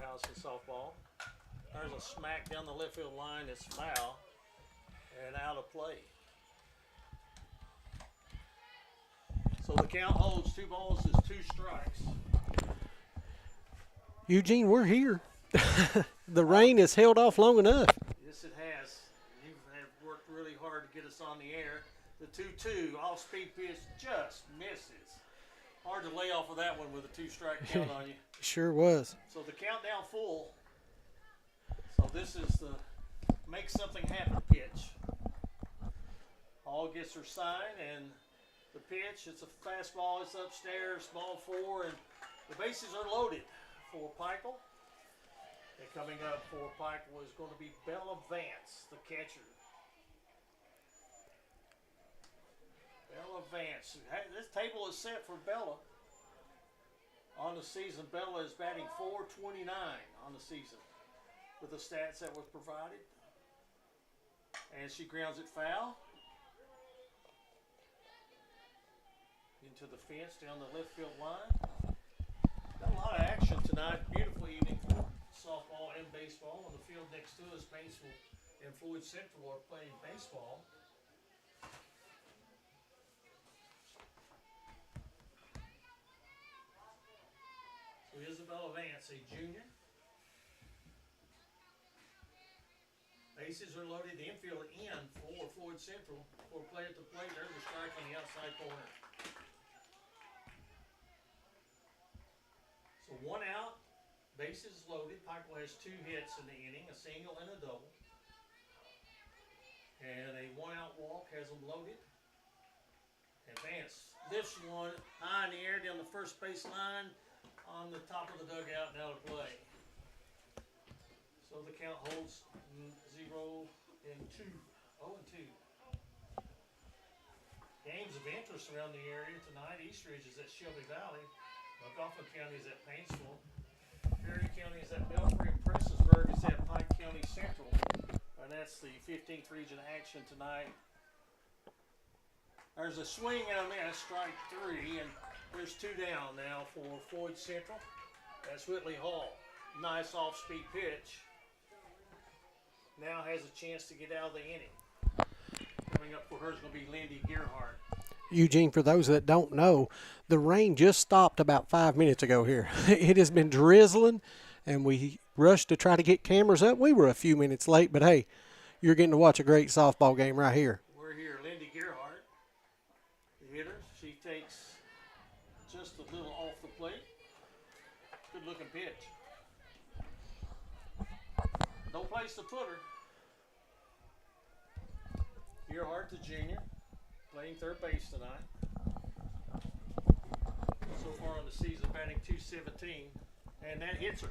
House in softball. There's a smack down the left field line. It's foul and out of play. So the count holds 2 balls is 2 strikes. Eugene, we're here. The rain has held off long enough. Yes, it has. You have worked really hard to get us on the air. The 2-2 off-speed pitch just misses. Hard to lay off of that one with a 2-strike count on you. Sure was. So the countdown full. So this is the make something happen pitch. All gets her sign, and the pitch, it's a fastball, it's upstairs, ball 4, and the bases are loaded for Pikeville. And coming up for Pikeville is going to be Bella Vance, the catcher. Bella Vance. This table is set for Bella. On the season, Bella is batting .429 on the season with the stats that was provided. And she grounds it foul into the fence down the left field line. Got a lot of action tonight. Beautiful evening for softball and baseball. On the field next to us, Paintsville and Floyd Central are playing baseball. So Isabella Vance, a junior. Bases are loaded. The infield in for Floyd Central. For play at the plate, there's a strike on the outside corner. So 1 out, bases loaded. Pikeville has 2 hits in the inning, a single and a double. And a 1-out walk has them loaded. And Vance lifts one high in the air down the first base line on the top of the dugout and out of play. So the count holds 0-2. 0-2. Games of interest around the area tonight. East Ridge is at Shelby Valley. McGoffin County is at Paintsville. Perry County is at Belfry, and Prestonsburg is at Pike County Central. And that's the 15th region action tonight. There's a swing and a miss, strike 3, and there's 2 down now for Floyd Central. That's Whitley Hall. Nice off-speed pitch. Now has a chance to get out of the inning. Coming up for her is going to be Lindy Gerhardt. Eugene, for those that don't know, the rain just stopped about 5 minutes ago here. It has been drizzling, and we rushed to try to get cameras up. We were a few minutes late, but hey, you're getting to watch a great softball game right here. We're here. Lindy Gerhardt, the hitter. She takes just a little off the plate. Good-looking pitch. No place to put her. Gerhardt, the junior, playing third base tonight. So far on the season, batting .217, and that hits her.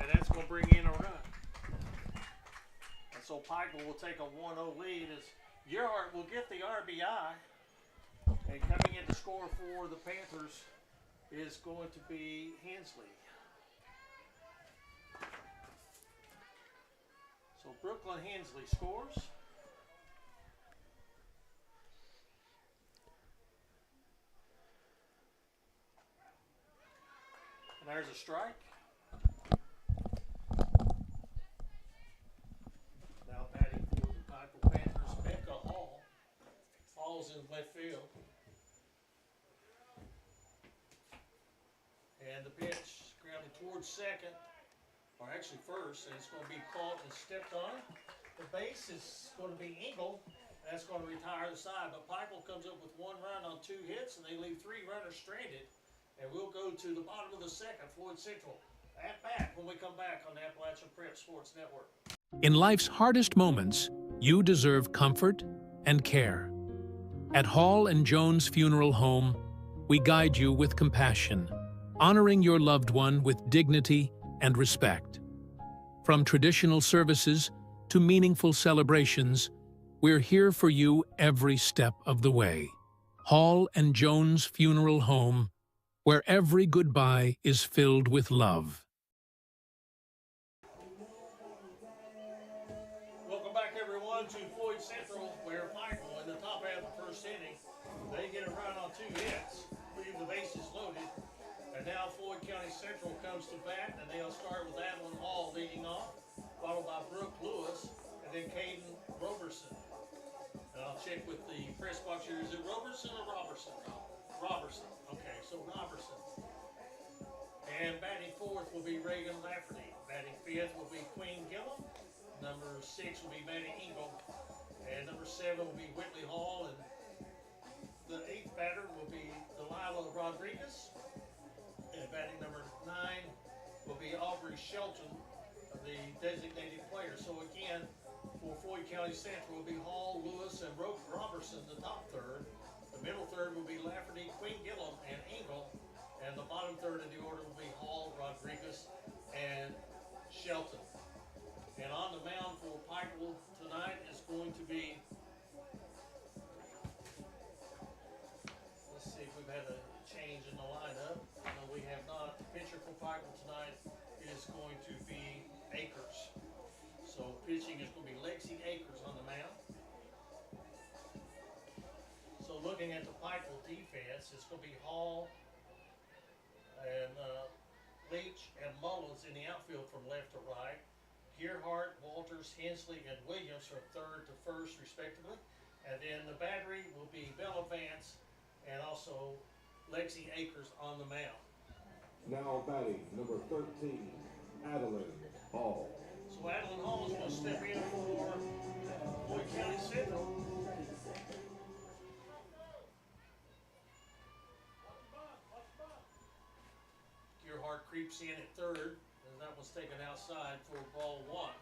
And that's going to bring in a run. And so Pikeville will take a 1-0 lead as Gerhardt will get the RBI. And coming in to score for the Panthers is going to be Hensley. So Brooklyn Hensley scores. And there's a strike. Now batting for the Pikeville Panthers, Becca Hall. Falls in left field. And the pitch grounded towards second, or actually first, and it's going to be caught and stepped on. The base is going to be Engel. That's going to retire the side. But Pikeville comes up with 1 run on 2 hits, and they leave 3 runners stranded. And we'll go to the bottom of the second, Floyd Central. At bat when we come back on the Appalachian Prep Sports Network. In life's hardest moments, you deserve comfort and care. At Hall and Jones Funeral Home, we guide you with compassion, honoring your loved one with dignity and respect. From traditional services to meaningful celebrations, we're here for you every step of the way. Hall and Jones Funeral Home, where every goodbye is filled with love. Welcome back, everyone, to Floyd Central, where Pikeville, in the top half of the first inning, they get a run on 2 hits, leave the bases loaded. And now Floyd County Central comes to bat, and they'll start with Adeline Hall leading off, followed by Brooke Lewis, and then Caden Roberson. And I'll check with the press box here. Is it Roberson or Robertson? Robertson. Okay, so Roberson. And batting fourth will be Reagan Lafferty. Batting fifth will be Queen Gillum. Number 6 will be Maddie Engel. And number 7 will be Whitley Hall. And the 8th batter will be Delilah Rodriguez. And batting number 9 will be Aubrey Shelton, the designated player. So again, for Floyd County Central will be Hall, Lewis, and Robertson, the top third. The middle third will be Lafferty, Queen Gillum, and Engel. And the bottom third of the order will be Hall, Rodriguez, and Shelton. And on the mound for Pikeville tonight is going to be, let's see if we've had a change in the lineup. No, we have not. The pitcher for Pikeville tonight is going to be Akers. So pitching is going to be Lexi Akers on the mound. So looking at the Pikeville defense, it's going to be Hall and Leach and Mullins in the outfield from left to right. Gearhart, Walters, Hensley, and Williams from third to first, respectively. And then the battery will be Bella Vance and also Lexi Akers on the mound. Now batting, number 13, Adeline Hall. So Adeline Hall is going to step in for Floyd County Central. Gearhart creeps in at third. That was taken outside for ball 1.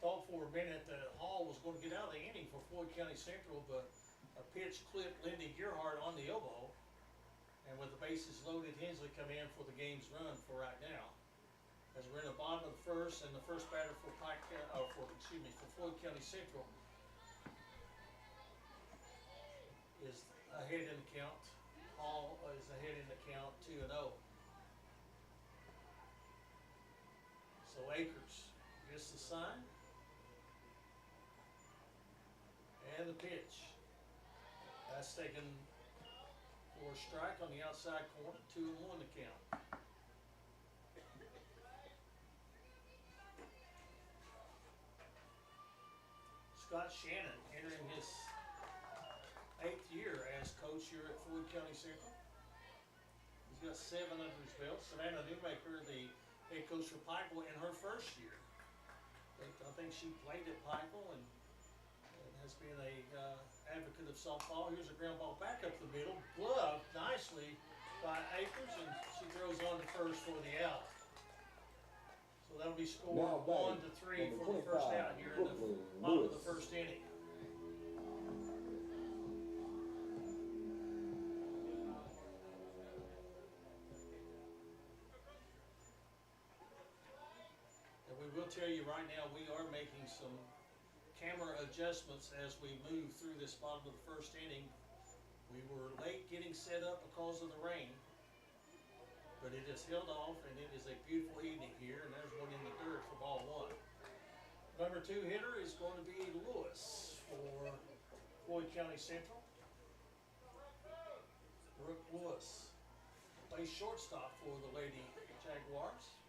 Thought for a minute that Hall was going to get out of the inning for Floyd County Central, but a pitch clipped Lindy Gearhart on the elbow. And with the bases loaded, Hensley come in for the game's run for right now. As we're in the bottom of the first, and the first batter for for Floyd County Central is ahead in the count. Hall is ahead in the count 2-0. So Akers gets the sign. And the pitch. That's taken for a strike on the outside corner. 2-1 to count. Scott Shannon entering his 8th year as coach here at Floyd County Central. He's got 7 under his belt. Savannah Newmaker, the head coach for Pikeville in her first year. I think she played at Pikeville and has been a advocate of softball. Here's a ground ball back up the middle, gloved nicely by Akers, and she throws on to first for the out. So that'll be scored 1-3 for the first out here in the bottom of the first inning. We'll tell you right now, we are making some camera adjustments as we move through this bottom of the first inning. We were late getting set up because of the rain, but it has held off, and it is a beautiful evening here, and there's one in the dirt for ball 1. Number 2 hitter is going to be Lewis for Floyd County Central. Brooke Lewis plays shortstop for the Lady Jaguars.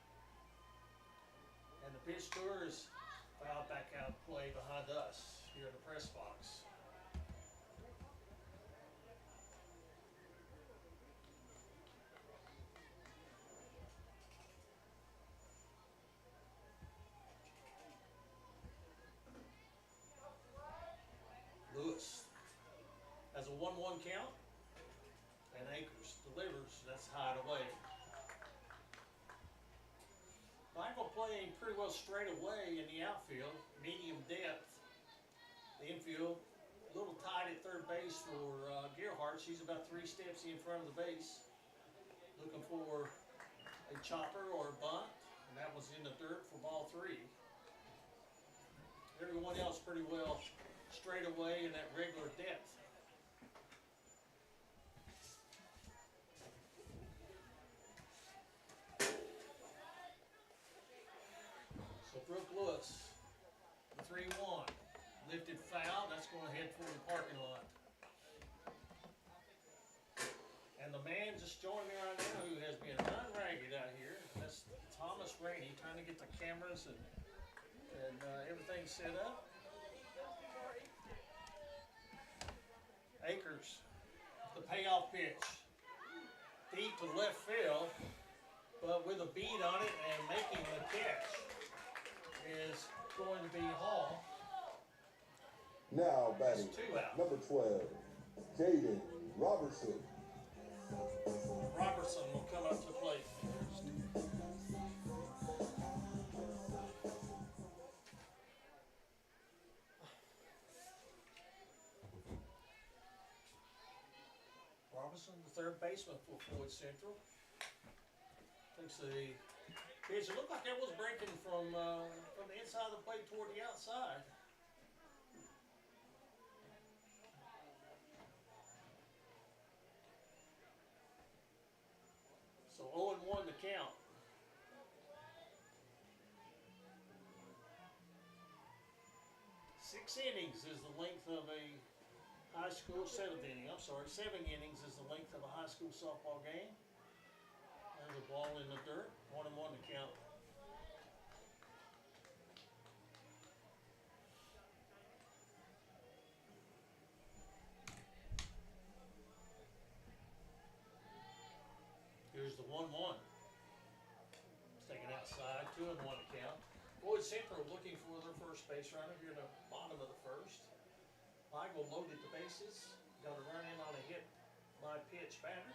And the pitch to her is fouled back out play behind us here in the press box. Lewis has a 1-1 count, and Akers delivers. That's high and away. Michael playing pretty well straight away in the outfield, medium depth. The infield, a little tight at third base for Gearhart. She's about 3 steps in front of the base, looking for a chopper or a bunt, and that was in the dirt for ball 3. Everyone else pretty well straight away in that regular depth. Brooke Lewis, the 3-1, lifted foul. That's going to head for the parking lot. man just joined me right now who has been run ragged out here. That's Thomas Rainey, trying to get the cameras and everything set up. Akers, the payoff pitch, deep to left field, but with a beat on it and making the catch is going to be Hall. Now batting, That's 2 out. number 12, Jaden Robertson. Robertson will come up to the plate. Robertson, the third baseman for Floyd Central. Takes the pitch. It looked like that was breaking from the inside of the plate toward the outside. So 0-1 to count. Six innings is the length of a high school, 7th inning, I'm sorry, 7 innings is the length of a high school softball game. There's a ball in the dirt, 1-1 to count. Here's the 1-1. It's taken outside, 2-1 to count. Floyd Central looking for their first base runner here in the bottom of the first. Michael loaded the bases, got a run in on a hit by pitch batter.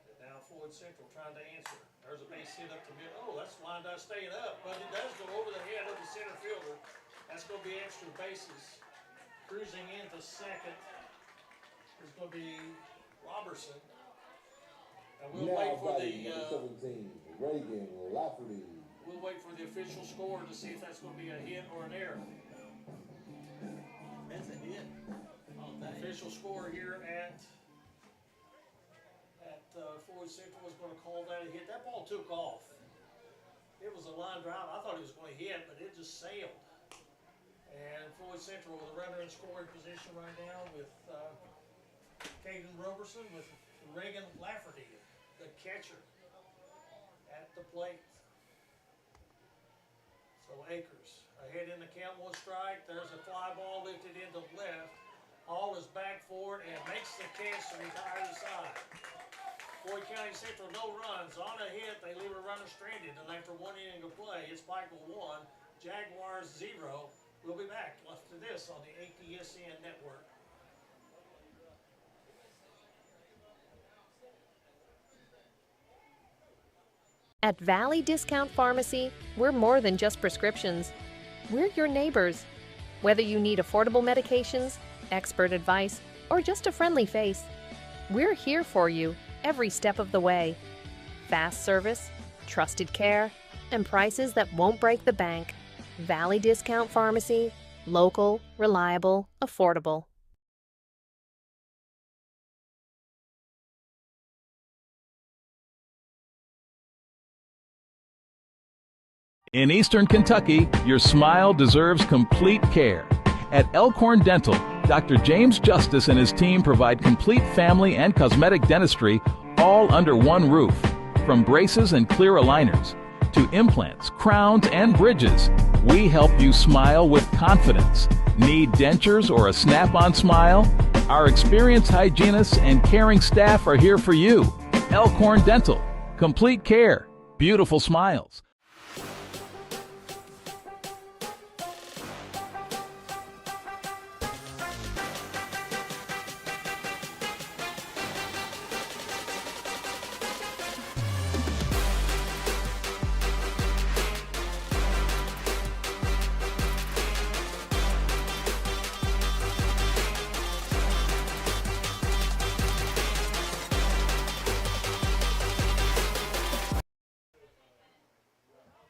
And now Floyd Central trying to answer. There's a base hit up the middle. Oh, that's lined out staying up, but it does go over the head of the center fielder. That's going to be extra bases. Cruising into second is going to be Robertson. And we'll wait for the 17, Reagan Lafferty. we'll wait for the official score to see if that's going to be a hit or an error. That's a hit. The official score here at Floyd Central was going to call that a hit. That ball took off. It was a line drive. I thought it was going to hit, but it just sailed. And Floyd Central with a runner in scoring position right now with Caden Roberson with Reagan Lafferty, the catcher, at the plate. So Akers ahead in the count, 1 strike. There's a fly ball lifted into left. Hall is back for it and makes the catch to retire the side. Floyd County Central, no runs. On a hit, they leave a runner stranded. And after 1 inning of play, it's Pikeville 1, Jaguars 0. We'll be back after this on the APSN network. At Valley Discount Pharmacy, we're more than just prescriptions. We're your neighbors. Whether you need affordable medications, expert advice, or just a friendly face, we're here for you every step of the way. Fast service, trusted care, and prices that won't break the bank. Valley Discount Pharmacy, local, reliable, affordable. In Eastern Kentucky, your smile deserves complete care. At Elkhorn Dental, Dr. James Justice and his team provide complete family and cosmetic dentistry all under one roof. From braces and clear aligners to implants, crowns, and bridges, we help you smile with confidence. Need dentures or a snap-on smile? Our experienced hygienists and caring staff are here for you. Elkhorn Dental. Complete care. Beautiful smiles.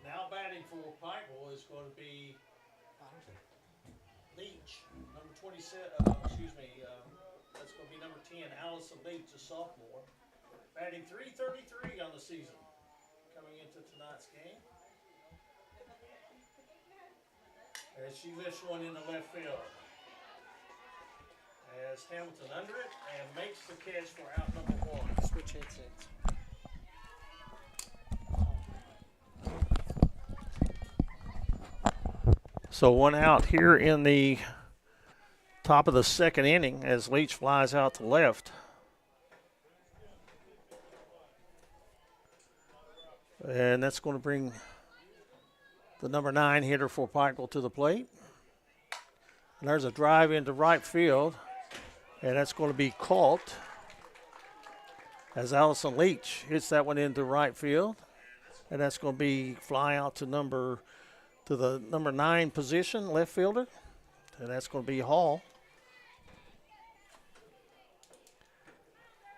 Now batting for Pikeville is going to be Leach, number 27. That's going to be number 10, Allison Leach, a sophomore. Batting .333 on the season, coming into tonight's game. As she lifts one in the left field. Has Hamilton under it and makes the catch for out number 1. Switch headsets. So 1 out here in the top of the 2nd inning as Leach flies out to left. And that's going to bring the number 9 hitter for Pikeville to the plate. And there's a drive into right field, and that's going to be caught as Allison Leach hits that one into right field. And that's going to be fly out to the number 9 position, left fielder. And that's going to be Hall.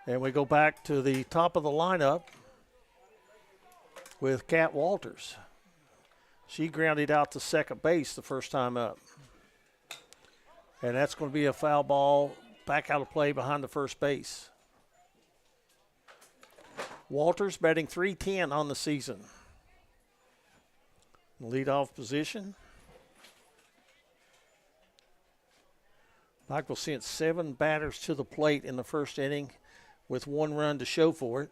And we go back to the top of the lineup with Kat Walters. She grounded out to second base the first time up. And that's going to be a foul ball back out of play behind the first base. Walters batting .310 on the season. Leadoff position. Pikeville sent 7 batters to the plate in the first inning with 1 run to show for it.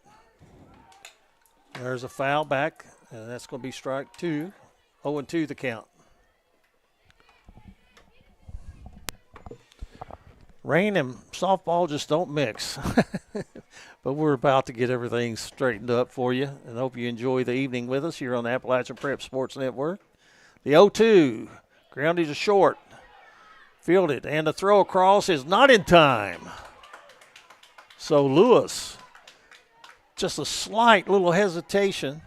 There's a foul back, and that's going to be strike 2. 0-2 the count. Rain and softball just don't mix. But we're about to get everything straightened up for you, and hope you enjoy the evening with us here on the Appalachian Prep Sports Network. The 0-2, grounded to short, fielded, and the throw across is not in time. So Lewis, just a slight little hesitation,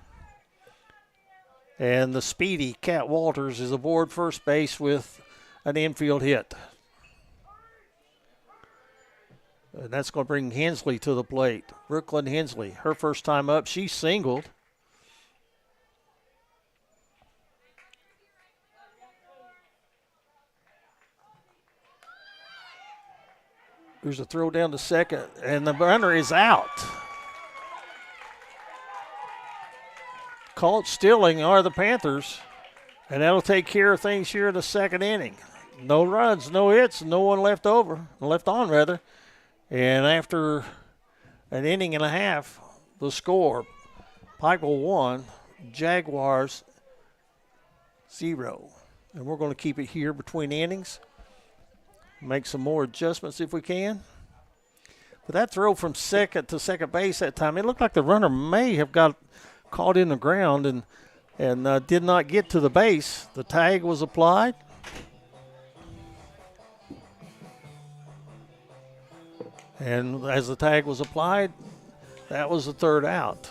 and the speedy Kat Walters is aboard first base with an infield hit. And that's going to bring Hensley to the plate. Brooklyn Hensley, her first time up, she singled. There's a throw down to second, and the runner is out. Caught stealing are the Panthers, and that'll take care of things here in the 2nd inning. No runs, no hits, no one left on rather. And after an inning and a half, the score, Pikeville 1, Jaguars 0. And we're going to keep it here between innings. Make some more adjustments if we can. But that throw from second to second base that time, it looked like the runner may have got caught in the ground and did not get to the base. The tag was applied. And as the tag was applied, that was the 3rd out.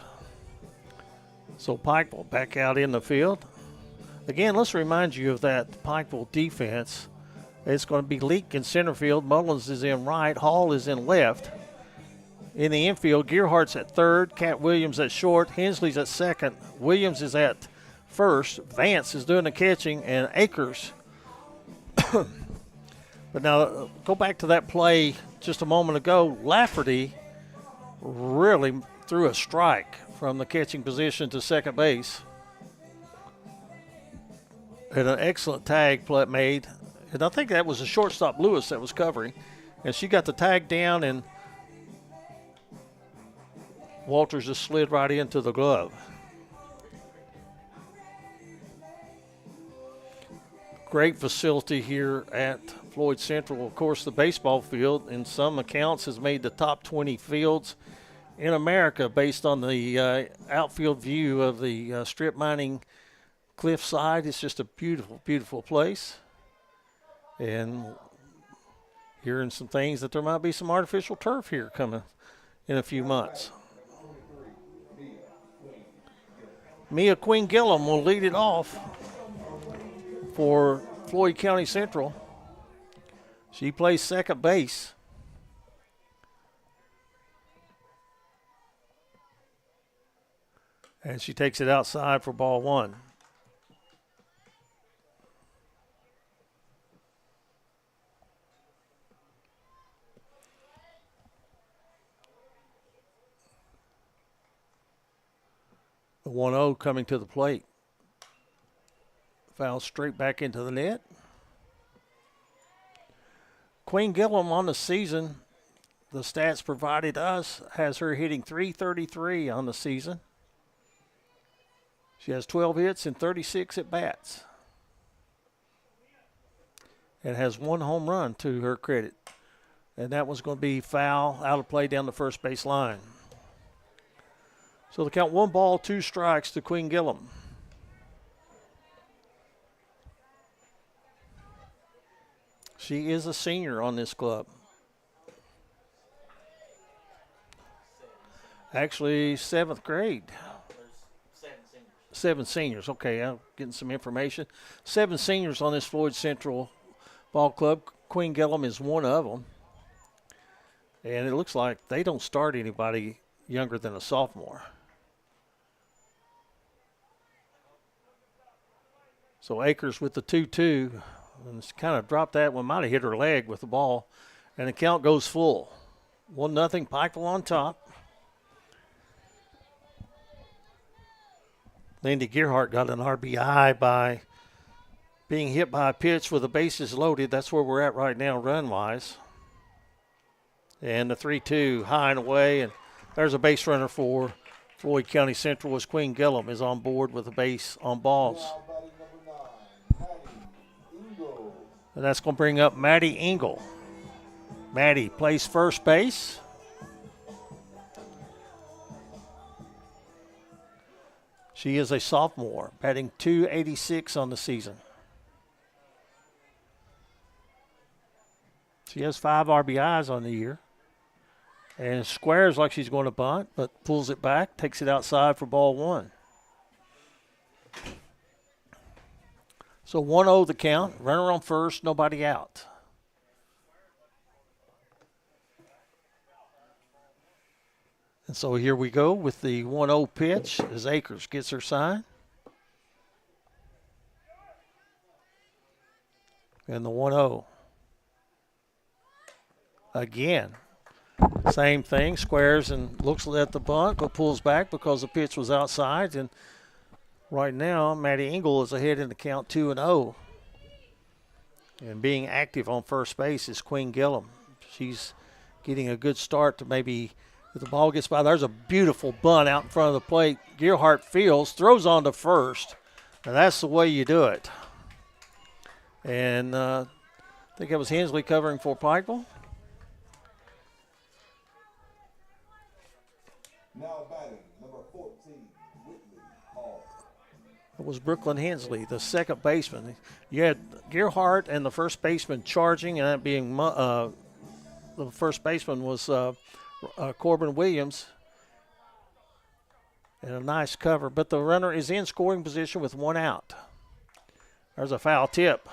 So Pikeville back out in the field. Again, let's remind you of that Pikeville defense. It's going to be Leak in center field. Mullins is in right. Hall is in left. In the infield, Gearhart's at 3rd. Cat Williams at short. Hensley's at 2nd. Williams is at 1st. Vance is doing the catching. And Akers. But now, go back to that play just a moment ago. Lafferty really threw a strike from the catching position to second base. And an excellent tag play made. And I think that was a shortstop, Lewis, that was covering. And she got the tag down, and Walters just slid right into the glove. Great facility here at Floyd Central. Of course, the baseball field, in some accounts, has made the top 20 fields in America based on the outfield view of the strip mining cliffside. It's just a beautiful, beautiful place. And hearing some things that there might be some artificial turf here coming in a few months. Mia Queen Gillum will lead it off for Floyd County Central. She plays second base. And she takes it outside for ball 1. The 1-0 coming to the plate. Foul straight back into the net. Queen Gillum on the season, the stats provided us, has her hitting .333 on the season. She has 12 hits and 36 at-bats. And has 1 home run to her credit. And that was going to be foul, out of play down the first base line. So the count 1 ball, 2 strikes to Queen Gillum. She is a senior on this club. Actually, 7th grade. 7 seniors. Okay, I'm getting some information. 7 seniors on this Floyd Central ball club. Queen Gillum is one of them. And it looks like they don't start anybody younger than a sophomore. So Akers with the 2-2. And she kind of dropped that one. Might have hit her leg with the ball. And the count goes full. 1-0 Pikeville on top. Lindy Gearhart got an RBI by being hit by a pitch with the bases loaded. That's where we're at right now run-wise. And the 3-2 high and away. And there's a base runner for Floyd County Central as Queen Gillum is on board with a base on balls. Now batting number 9, Maddie Ingle. And that's going to bring up Maddie Engel. Maddie plays first base. She is a sophomore, batting .286 on the season. She has 5 RBIs on the year. And squares like she's going to bunt, but pulls it back, takes it outside for ball 1. So 1-0 the count. Runner on first, nobody out. And so here we go with the 1-0 pitch as Akers gets her sign. And the 1-0. Again, same thing, squares and looks at the bunt, but pulls back because the pitch was outside. And right now, Maddie Engel is ahead in the count 2-0. And being active on first base is Queen Gillum. She's getting a good start to maybe, if the ball gets by, there's a beautiful bunt out in front of the plate. Gearhart fields, throws on to first. And that's the way you do it. And I think that was Hensley covering for Pikeville. Now batting number 14, Whitley Hall. It was Brooklyn Hensley, the second baseman. You had Gearhart and the first baseman charging, and that being the first baseman was Corbin Williams. And a nice cover, but the runner is in scoring position with 1 out. There's a foul tip.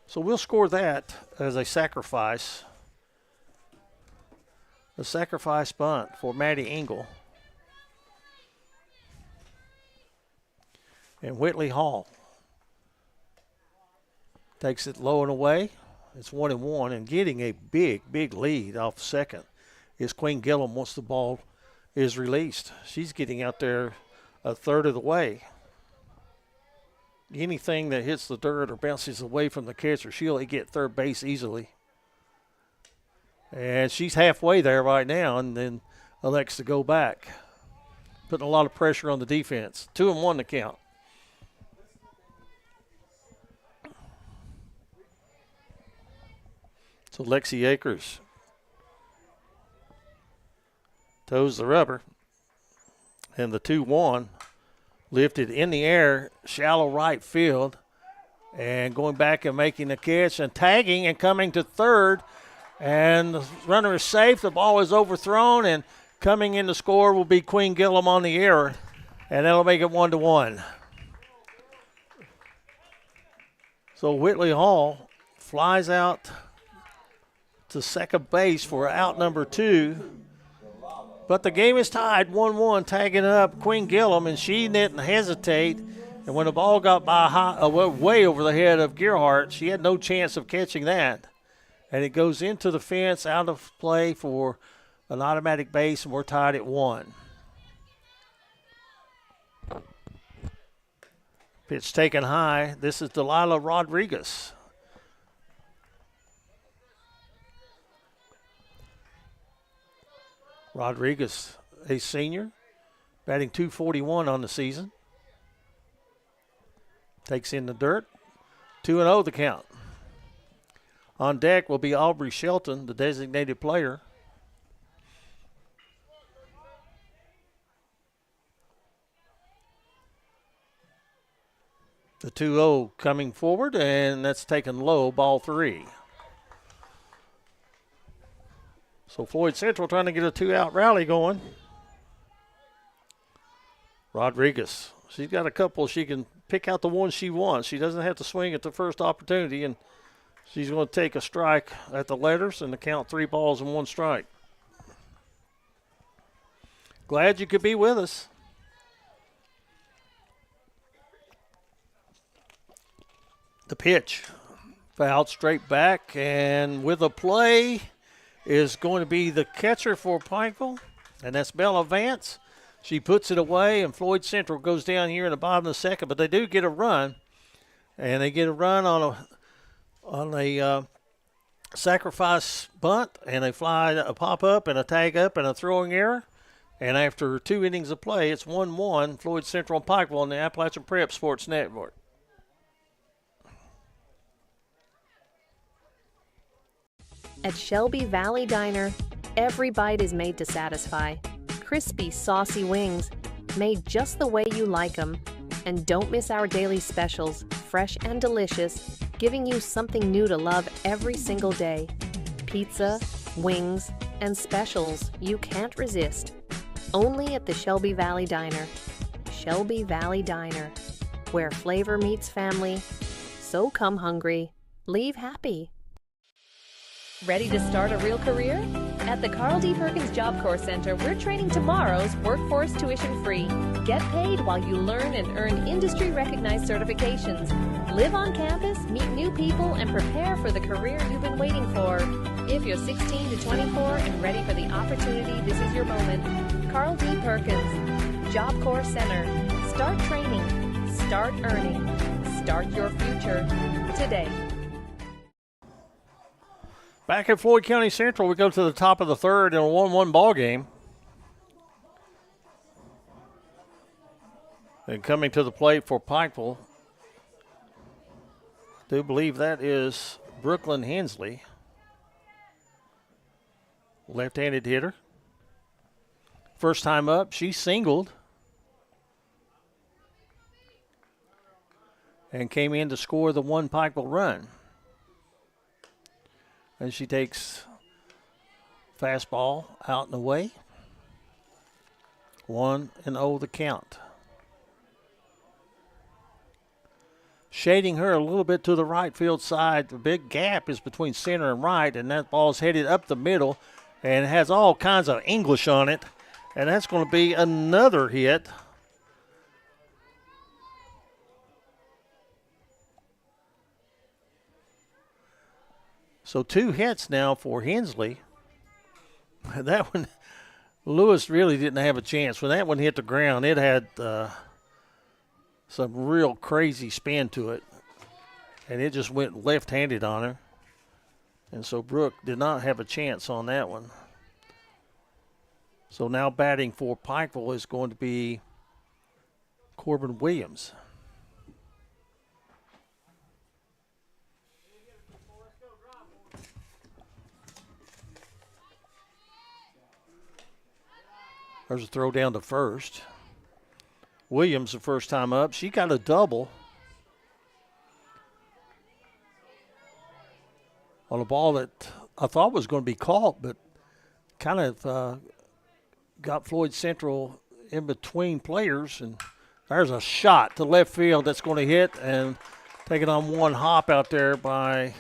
So we'll score that as a sacrifice. The sacrifice bunt for Maddie Engel. And Whitley Hall takes it low and away. It's 1-1, and getting a big, big lead off second is Queen Gillum once the ball is released. She's getting out there a third of the way. Anything that hits the dirt or bounces away from the catcher, she'll get third base easily. And she's halfway there right now, and then elects to go back, putting a lot of pressure on the defense. 2-1 to count. So Lexi Akers toes the rubber, and the 2-1 lifted in the air, shallow right field, and going back and making the catch and tagging and coming to third. And the runner is safe. The ball is overthrown, and coming in to score will be Queen Gillum on the error, and that'll make it 1-1. So Whitley Hall flies out to second base for out number 2. But the game is tied 1-1, tagging up Queen Gillum, and she didn't hesitate. And when the ball got by way over the head of Gearhart, she had no chance of catching that. And it goes into the fence, out of play for an automatic base, and we're tied at 1. Pitch taken high. This is Delilah Rodriguez. Rodriguez, a senior, batting .241 on the season. Takes in the dirt. 2-0 the count. On deck will be Aubrey Shelton, the designated player. The 2-0 coming forward, and that's taken low, ball 3. So Floyd Central trying to get a 2-out rally going. Rodriguez, she's got a couple. She can pick out the one she wants. She doesn't have to swing at the first opportunity, and she's going to take a strike at the letters and the count 3 balls and 1 strike. Glad you could be with us. The pitch, fouled straight back, and with a play is going to be the catcher for Pikeville, and that's Bella Vance. She puts it away, and Floyd Central goes down here in the bottom of the second, but they do get a run, and they get a run on a sacrifice bunt, and they fly a pop-up and a tag-up and a throwing error, and after 2 innings of play, it's 1-1, Floyd Central and Pikeville on the Appalachian Prep Sports Network. At Shelby Valley Diner, every bite is made to satisfy. Crispy, saucy wings, made just the way you like them. And don't miss our daily specials, fresh and delicious, giving you something new to love every single day. Pizza, wings, and specials you can't resist. Only at the Shelby Valley Diner. Shelby Valley Diner, where flavor meets family. So come hungry, leave happy. Ready to start a real career? At the Carl D. Perkins Job Corps Center, we're training tomorrow's workforce tuition-free. Get paid while you learn and earn industry-recognized certifications. Live on campus, meet new people, and prepare for the career you've been waiting for. If you're 16 to 24 and ready for the opportunity, this is your moment. Carl D. Perkins, Job Corps Center. Start training. Start earning. Start your future today. Back at Floyd County Central, we go to the top of the third in a 1-1 ball game. And coming to the plate for Pikeville, I do believe that is Brooklyn Hensley, left-handed hitter. First time up, she singled and came in to score the 1 Pikeville run. And she takes fastball out and away. 1-0 the count. Shading her a little bit to the right field side. The big gap is between center and right, and that ball's headed up the middle and has all kinds of English on it. And that's going to be another hit. So 2 hits now for Hensley. That one, Lewis really didn't have a chance. When that one hit the ground, it had some real crazy spin to it. And it just went left-handed on her. And so Brooke did not have a chance on that one. So now batting for Pikeville is going to be Corbin Williams. There's a throw down to first. Williams, the first time up, she got a double on a ball that I thought was going to be caught, but kind of got Floyd Central in between players. And there's a shot to left field that's going to hit and taken on one hop out there by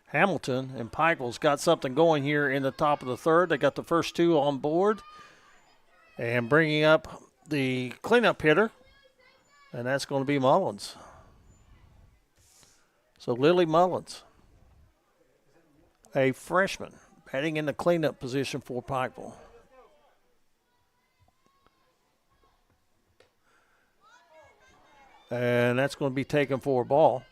Hamilton. And Pikeville's got something going here in the top of the third. They got the first 2 on board. And bringing up the cleanup hitter, and that's going to be Mullins. So Lily Mullins, a freshman, batting in the cleanup position for Pikeville. And that's going to be taken for a ball.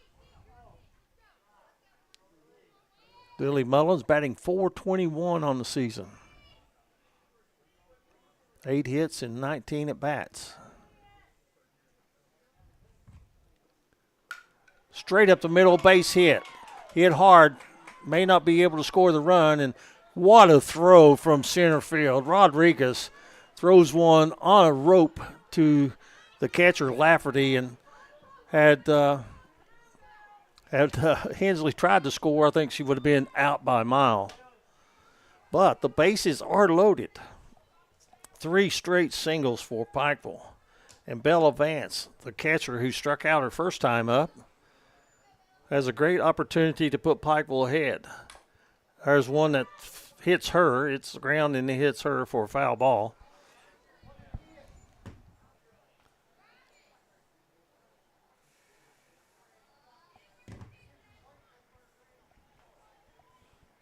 Lily Mullins batting .421 on the season. 8 hits and 19 at bats. Straight up the middle, base hit. Hit hard. May not be able to score the run. And what a throw from center field. Rodriguez throws one on a rope to the catcher, Lafferty, and had Hensley tried to score, I think she would have been out by a mile. But the bases are loaded. 3 straight singles for Pikeville. And Bella Vance, the catcher who struck out her first time up, has a great opportunity to put Pikeville ahead. There's one that hits her. It's the ground and it hits her for a foul ball.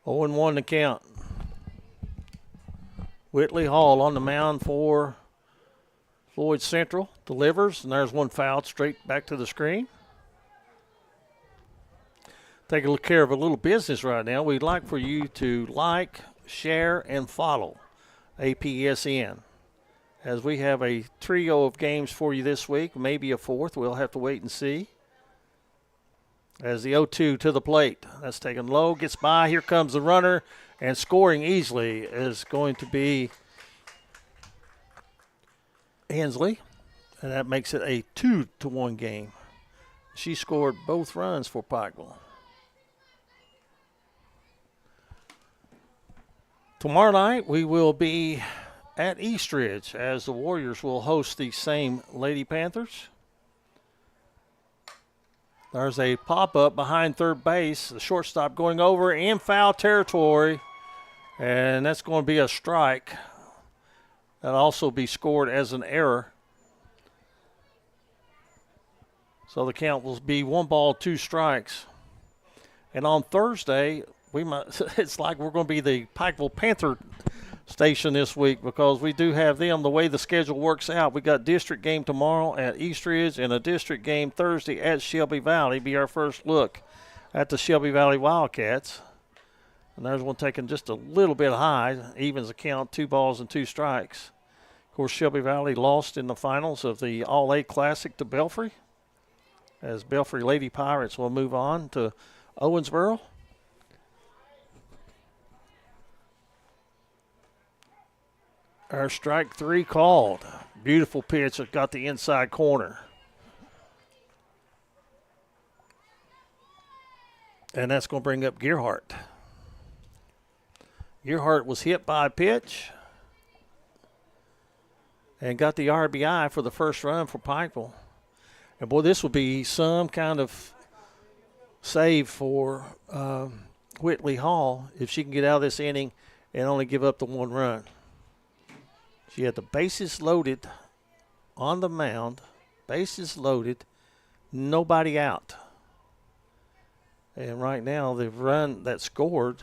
0-1 to count. Whitley Hall on the mound for Floyd Central. Delivers, and there's one fouled straight back to the screen. Take a look care of a little business right now. We'd like for you to like, share, and follow APSN. As we have a trio of games for you this week, maybe a fourth. We'll have to wait and see. As the 0-2 to the plate. That's taken low, gets by. Here comes the runner, and scoring easily is going to be Hensley, and that makes it a 2-1 game. She scored both runs for Pikeville. Tomorrow night we will be at Eastridge as the Warriors will host the same Lady Panthers. There's a pop-up behind third base. The shortstop going over in foul territory, and that's going to be a strike. That'll also be scored as an error. So the count will be 1 ball, 2 strikes. And on Thursday, it's like we're going to be the Pikeville Panther station this week because we do have them the way the schedule works out. We got district game tomorrow at Eastridge and a district game Thursday at Shelby Valley. Be our first look at the Shelby Valley Wildcats. And there's one taken just a little bit high, evens the count, 2 balls and 2 strikes. Of course, Shelby Valley lost in the finals of the All-A Classic to Belfry, as Belfry Lady Pirates will move on to Owensboro. Our strike 3 called. Beautiful pitch that got the inside corner. And that's going to bring up Gearhart. Gearhart was hit by a pitch and got the RBI for the first run for Pikeville. And, boy, this will be some kind of save for Whitley Hall if she can get out of this inning and only give up the 1 run. She had the bases loaded on the mound, bases loaded, nobody out. And right now the run that scored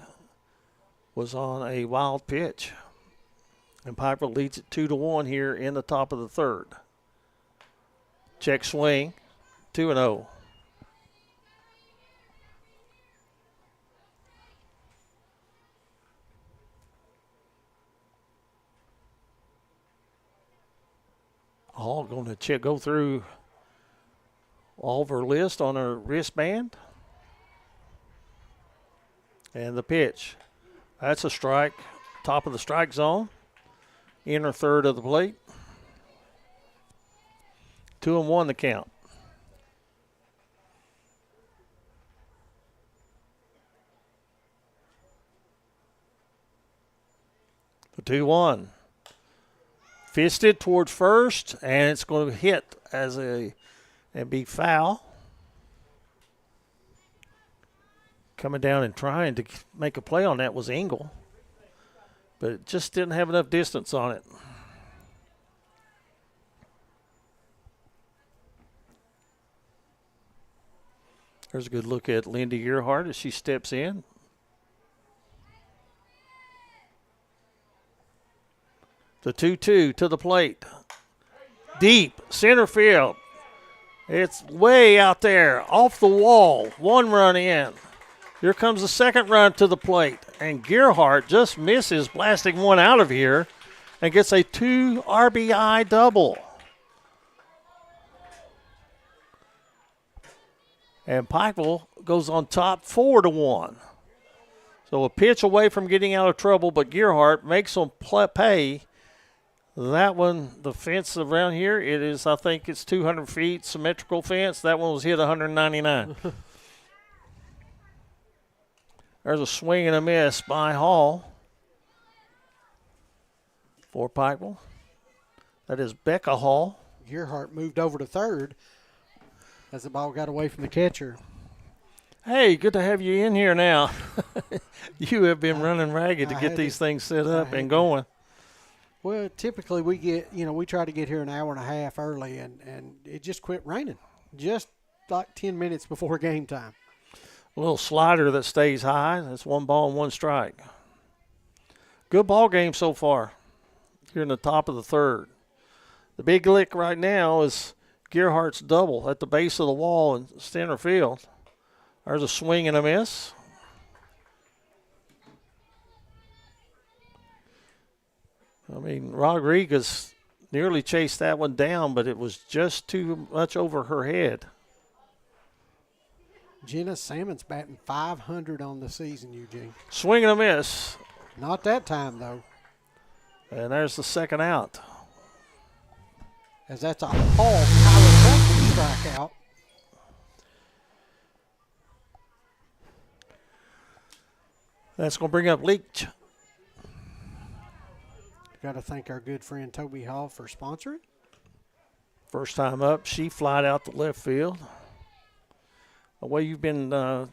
was on a wild pitch. And Piper leads it 2-1 here in the top of the 3rd. Check swing, 2-0. All going to go through all of her list on her wristband. And the pitch. That's a strike. Top of the strike zone. Inner 3rd of the plate. 2-1 the count. The 2-1. Fisted towards first, and it's going to hit and be foul. Coming down and trying to make a play on that was Engel, but it just didn't have enough distance on it. There's a good look at Lindy Earhart as she steps in. The 2-2 to the plate. Deep center field. It's way out there, off the wall. 1 run in. Here comes the 2nd run to the plate. And Gearhart just misses blasting one out of here. and gets a 2 RBI double. And Pikeville goes on top 4-1. So a pitch away from getting out of trouble, but Gearhart makes them pay. That one, the fence around here, it is, I think it's 200 feet, symmetrical fence. That one was hit 199. There's a swing and a miss by Hall for Pikeville. That is Becca Hall. Gearhart moved over to third as the ball got away from the catcher. Hey, good to have you in here now. You have been running ragged to get these things set up and going. Well, typically we get, we try to get here an hour and a half early, and it just quit raining just like 10 minutes before game time. A little slider that stays high. That's 1 ball and 1 strike. Good ball game so far here in the top of the third. The big lick right now is Gearhart's double at the base of the wall in center field. There's a swing and a miss. I mean, Rodriguez nearly chased that one down, but it was just too much over her head. Jenna Salmon's batting .500 on the season, Eugene. Swing and a miss. Not that time, though. And there's the second out. As that's a Hall strikeout. That's going to bring up Leach. Got to thank our good friend Toby Hall for sponsoring. First time up, she flied out to left field. The way you've been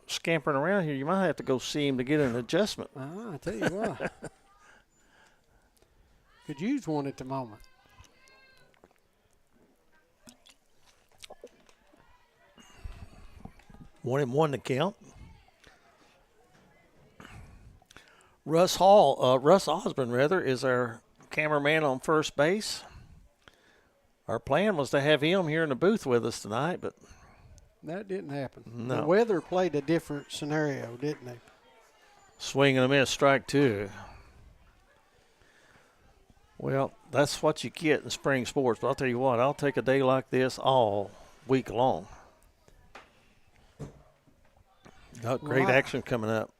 scampering around here, you might have to go see him to get an adjustment. I tell you what. Could use one at the moment. One and one to count. Russ Osborne, is our cameraman on first base. Our plan was to have him here in the booth with us tonight, but that didn't happen. No. The weather played a different scenario, didn't it? Swing and a miss, strike 2. Well, that's what you get in spring sports. But I'll tell you what, I'll take a day like this all week long. Got great action coming up.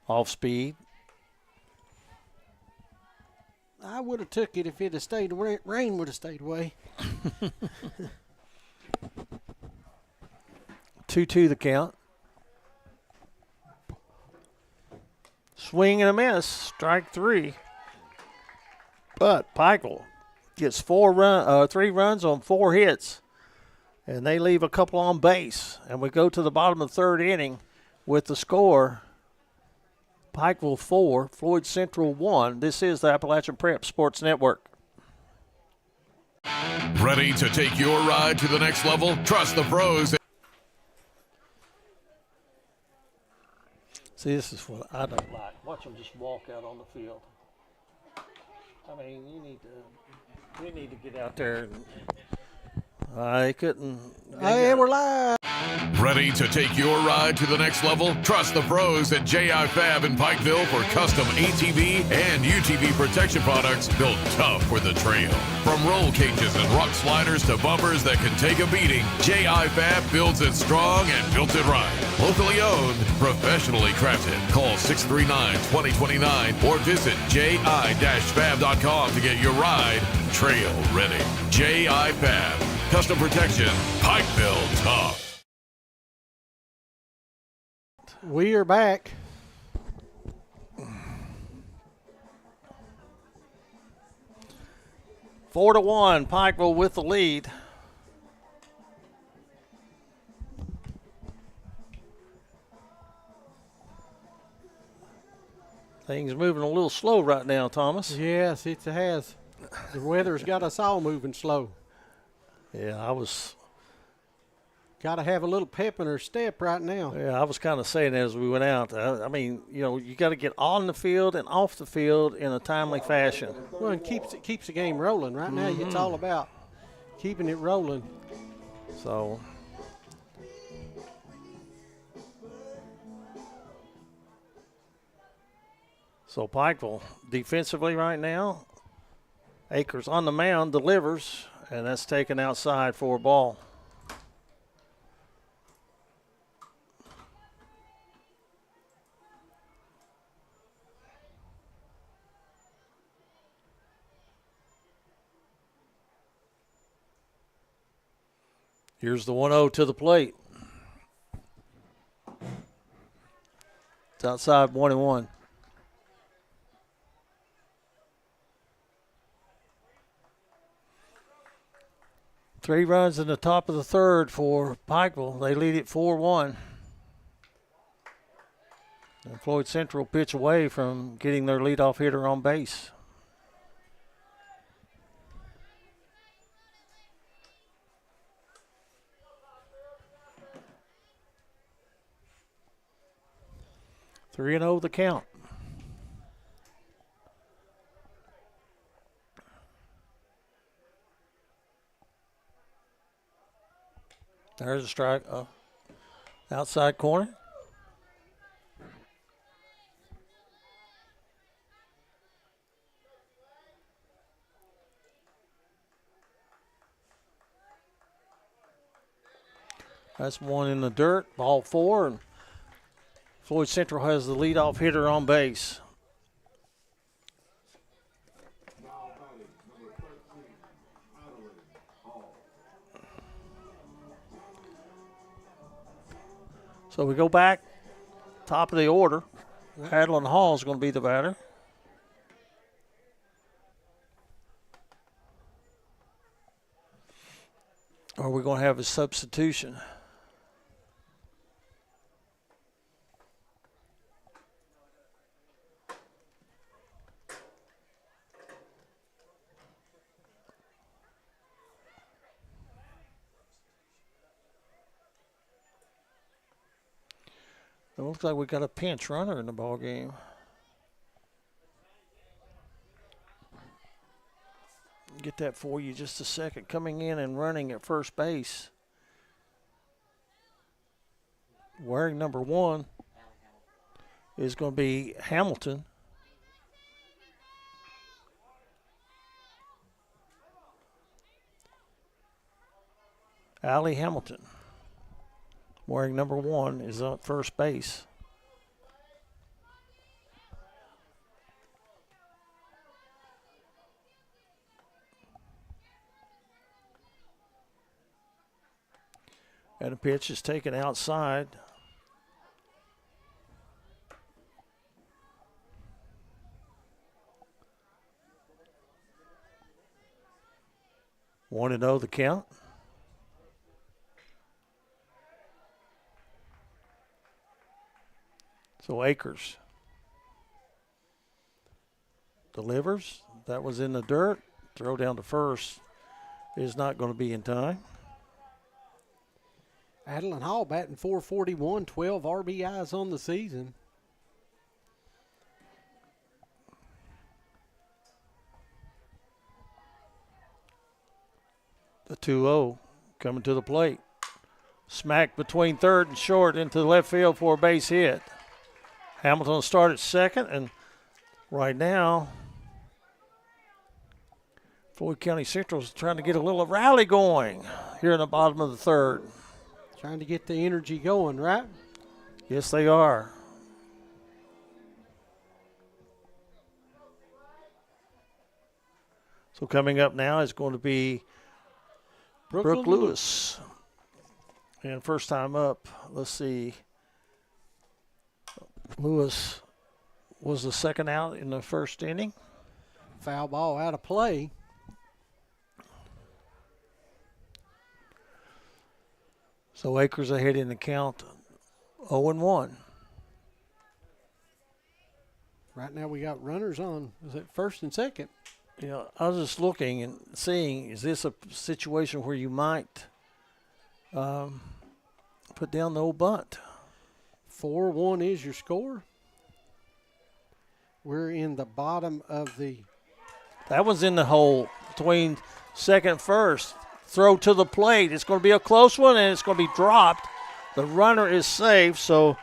Off speed. I would have took it if it had stayed. Rain would have stayed away. 2-2 the count. Swing and a miss, strike 3. But Pikeville gets 3 runs on 4 hits, and they leave a couple on base. And we go to the bottom of the third inning with the score: Pikeville 4, Floyd Central 1. This is the Appalachian Prep Sports Network. Ready to take your ride to the next level? Trust the pros. See, this is what I don't like. Watch them just walk out on the field. I mean, you need to get out there. I couldn't. Hey, we're live. Ready to take your ride to the next level? Trust the pros at J.I. Fab in Pikeville for custom ATV and UTV protection products built tough for the trail. From roll cages and rock sliders to bumpers that can take a beating, J.I. Fab builds it strong and built it right. Locally owned, professionally crafted. Call 639-2029 or visit ji-fab.com to get your ride trail ready. J.I. Fab. Custom protection, Pikeville tough. We are back. Four to 1, Pikeville with the lead. Things moving a little slow right now, Thomas. Yes, it has. The weather's got us all moving slow. Yeah, I was Got to have a little pep in her step right now. Yeah, I was kind of saying that as we went out. I mean, you know, you got to get on the field and off the field in a timely fashion. Well, and keeps the game rolling. Right now, it's all about keeping it rolling. So So Pikeville defensively right now. Akers on the mound, delivers, and that's taken outside for a ball. Here's the 1-0 to the plate. It's outside 1-1. Three runs in the top of the third for Pikeville. They lead it 4-1. And Floyd Central pitch away from getting their leadoff hitter on base. Three and 0 the count. There's a strike. Outside corner. That's one in the dirt. Ball 4. And Floyd Central has the leadoff hitter on base. So we go back, top of the order. Adeline Hall is going to be the batter. Or are we going to have a substitution? It looks like we got a pinch runner in the ball game. Get that for you just a second. Coming in and running at first base. Wearing number 1 is going to be Hamilton. Allie Hamilton. Wearing number 1 is at first base. And the pitch is taken outside. Want to know the count? So Akers delivers. That was in the dirt. Throw down to first is not going to be in time. Adeline Hall batting .441, 12 RBIs on the season. The 2-0 coming to the plate. Smack between third and short into the left field for a base hit. Hamilton will start at second, and right now, Floyd County Central is trying to get a little rally going here in the bottom of the third. Trying to get the energy going, right? Yes, they are. So coming up now is going to be Brooke Lewis. And first time up, let's see. Lewis was the second out in the first inning. Foul ball out of play. So Akers ahead in the count 0-1. Right now we got runners on. Is it first and second? You know, I was just looking and seeing, is this a situation where you might put down the old bunt? 4-1 is your score. We're in the bottom of the... That was in the hole between second and first. Throw to the plate. It's going to be a close one, and it's going to be dropped. The runner is safe, so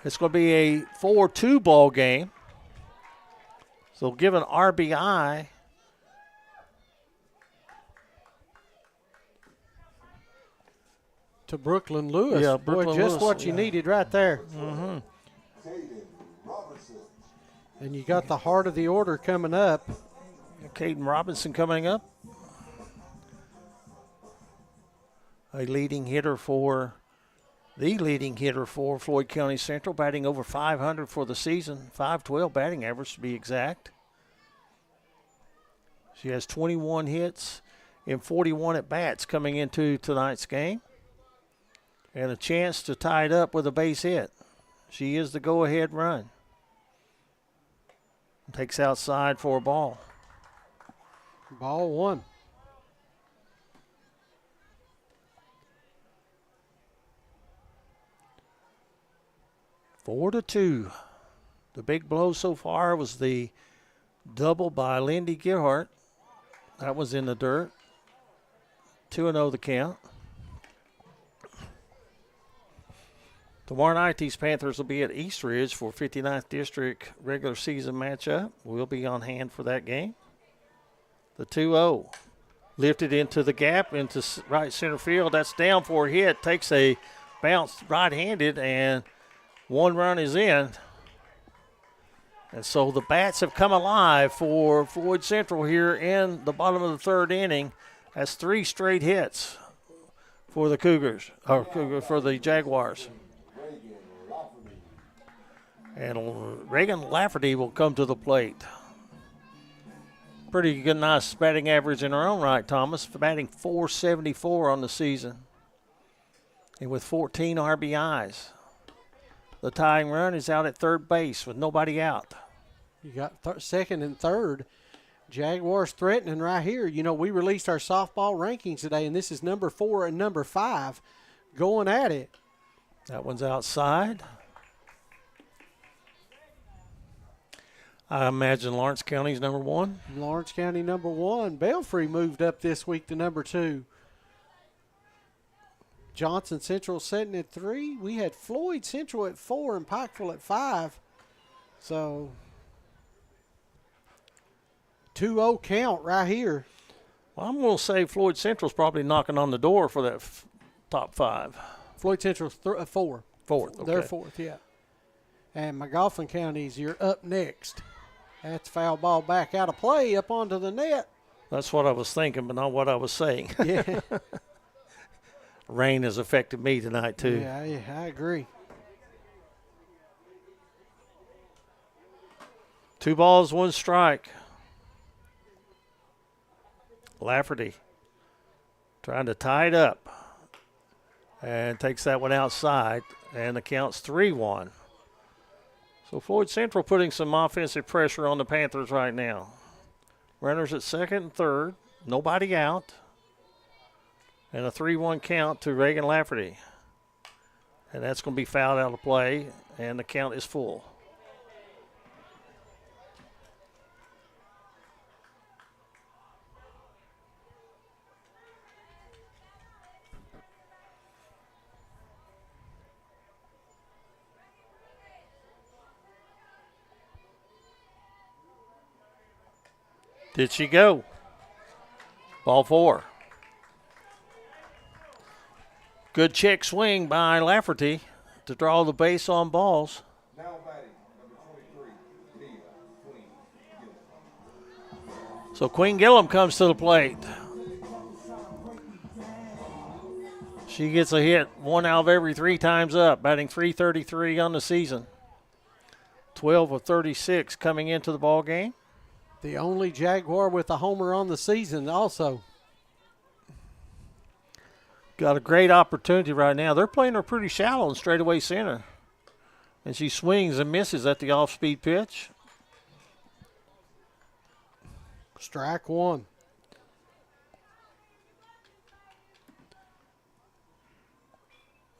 It's going to be a 4-2 ball game. So give an RBI to Brooklyn Lewis. Yeah, Boy, Brooklyn just Lewis, what you yeah. needed right there. Caden Robertson. And you got the heart of the order coming up. Caden Robinson coming up. The leading hitter for Floyd County Central, batting over 500 for the season, 512 batting average to be exact. She has 21 hits and 41 at-bats coming into tonight's game. And a chance to tie it up with a base hit. She is the go-ahead run. Takes outside for a ball. Ball one. 4-2. The big blow so far was the double by Lindy Gerhardt. That was in the dirt. 2-0 the count. Tomorrow night, these Panthers will be at East Ridge for 59th District regular season matchup. We'll be on hand for that game. The 2-0. Lifted into the gap, into right center field. That's down for a hit. Takes a bounce right-handed, and one run is in. And so the bats have come alive for Floyd Central here in the bottom of the third inning. That's 3 straight hits for the Cougars, or for the Jaguars. And Reagan Lafferty will come to the plate. Pretty good, nice batting average in her own right, Thomas. Batting .474 on the season. And with 14 RBIs. The tying run is out at third base with nobody out. You got second and third. Jaguars threatening right here. You know, we released our softball rankings today, and this is number 4 and number 5 going at it. That one's outside. I imagine Lawrence County's number 1. Lawrence County number 1. Belfry moved up this week to number 2. Johnson Central sitting at 3. We had Floyd Central at 4 and Pikeville at 5. So 2-0 count right here. Well, I'm going to say Floyd Central's probably knocking on the door for that top 5. Floyd Central's 4. Fourth, okay. They're 4th, yeah. And McGoffin County's, you're up next. That's foul ball back out of play up onto the net. That's what I was thinking, but not what I was saying. Yeah. Rain has affected me tonight, too. Yeah, I agree. 2 balls, 1 strike. Lafferty trying to tie it up and takes that one outside, and the count's 3-1. So Floyd Central putting some offensive pressure on the Panthers right now. Runners at second and third, nobody out, and a 3-1 count to Reagan Lafferty. And that's going to be fouled out of play, and the count is full. Did she go? Ball 4. Good check swing by Lafferty to draw the base on balls. Now batting, number 23, Leah Queen Gillum. So Queen Gillum comes to the plate. She gets a hit 1 out of every 3 times up, batting .333 on the season. 12 of 36 coming into the ball game. The only Jaguar with a homer on the season also. Got a great opportunity right now. They're playing her pretty shallow in straightaway center. And she swings and misses at the off-speed pitch. Strike 1.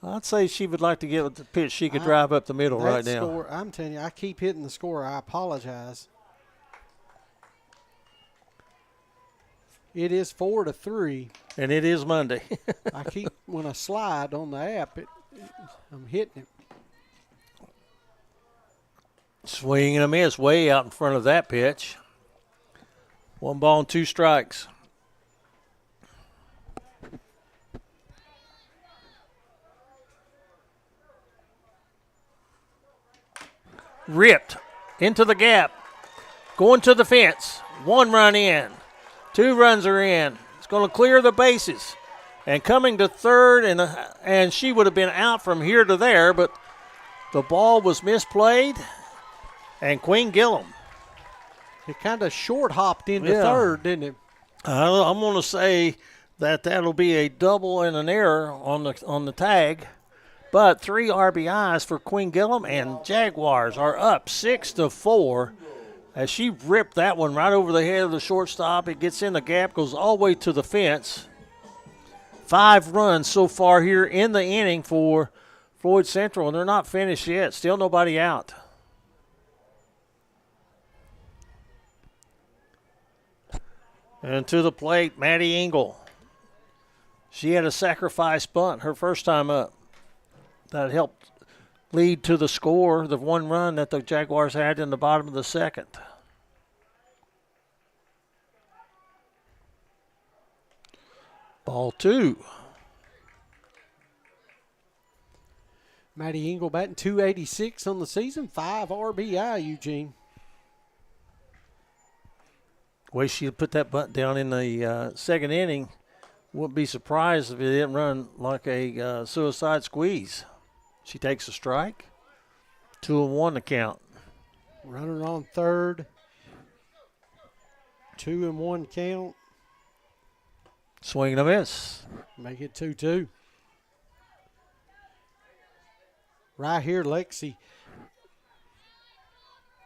I'd say she would like to get the pitch she could drive up the middle right now. Score, I'm telling you, I keep hitting the score. I apologize. It is 4-3. And it is Monday. I keep, when I slide on the app, I'm hitting it. Swing and a miss way out in front of that pitch. 1 ball and 2 strikes. Ripped into the gap. Going to the fence. 1 run in. 2 runs are in. It's going to clear the bases. And coming to third, and she would have been out from here to there, but the ball was misplayed. And Queen Gillum. It kind of short hopped into third, didn't it? I'm going to say that'll be a double and an error on the tag. But 3 RBIs for Queen Gillum, and Jaguars are up 6-4 as she ripped that one right over the head of the shortstop. It gets in the gap, goes all the way to the fence. 5 runs so far here in the inning for Floyd Central, and they're not finished yet. Still nobody out. And to the plate, Maddie Engel. She had a sacrifice bunt her first time up. That helped lead to the score, the 1 run that the Jaguars had in the bottom of the second. Ball 2. Maddie Engel batting .286 on the season, 5 RBI, Eugene. Way she put that bunt down in the second inning, wouldn't be surprised if it didn't run like a suicide squeeze. She takes a strike. 2-1 to count. Runner on third. 2-1 count. Swing and a miss. Make it 2-2. Right here, Lexi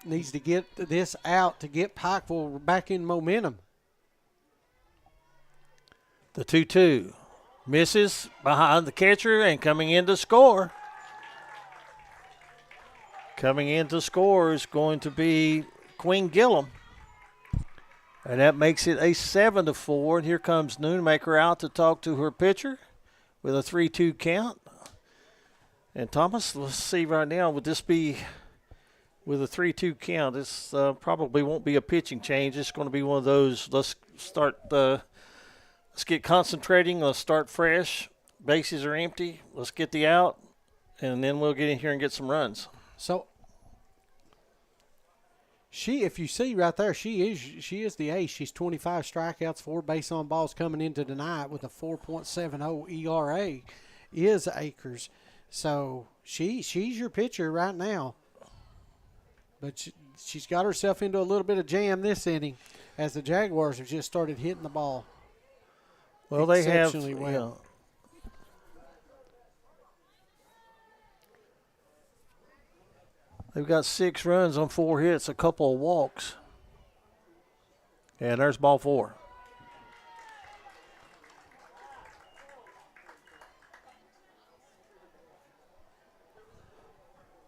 needs to get this out to get Pikeville back in momentum. The 2-2. Misses behind the catcher and coming in to score. Coming in to score is going to be Queen Gillum. And that makes it a 7-4. And here comes Noonmaker out to talk to her pitcher with a 3-2 count. And Thomas, let's see right now, would this be with a 3-2 count? This probably won't be a pitching change. It's going to be one of those, let's get concentrating. Let's start fresh. Bases are empty. Let's get the out. And then we'll get in here and get some runs. So if you see right there, she is the ace. She's 25 strikeouts, 4 base on balls coming into tonight with a 4.70 ERA is Akers. So she's your pitcher right now. But she's got herself into a little bit of jam this inning as the Jaguars have just started hitting the ball. Well, they have well. They've got 6 runs on 4 hits, a couple of walks. And there's ball 4.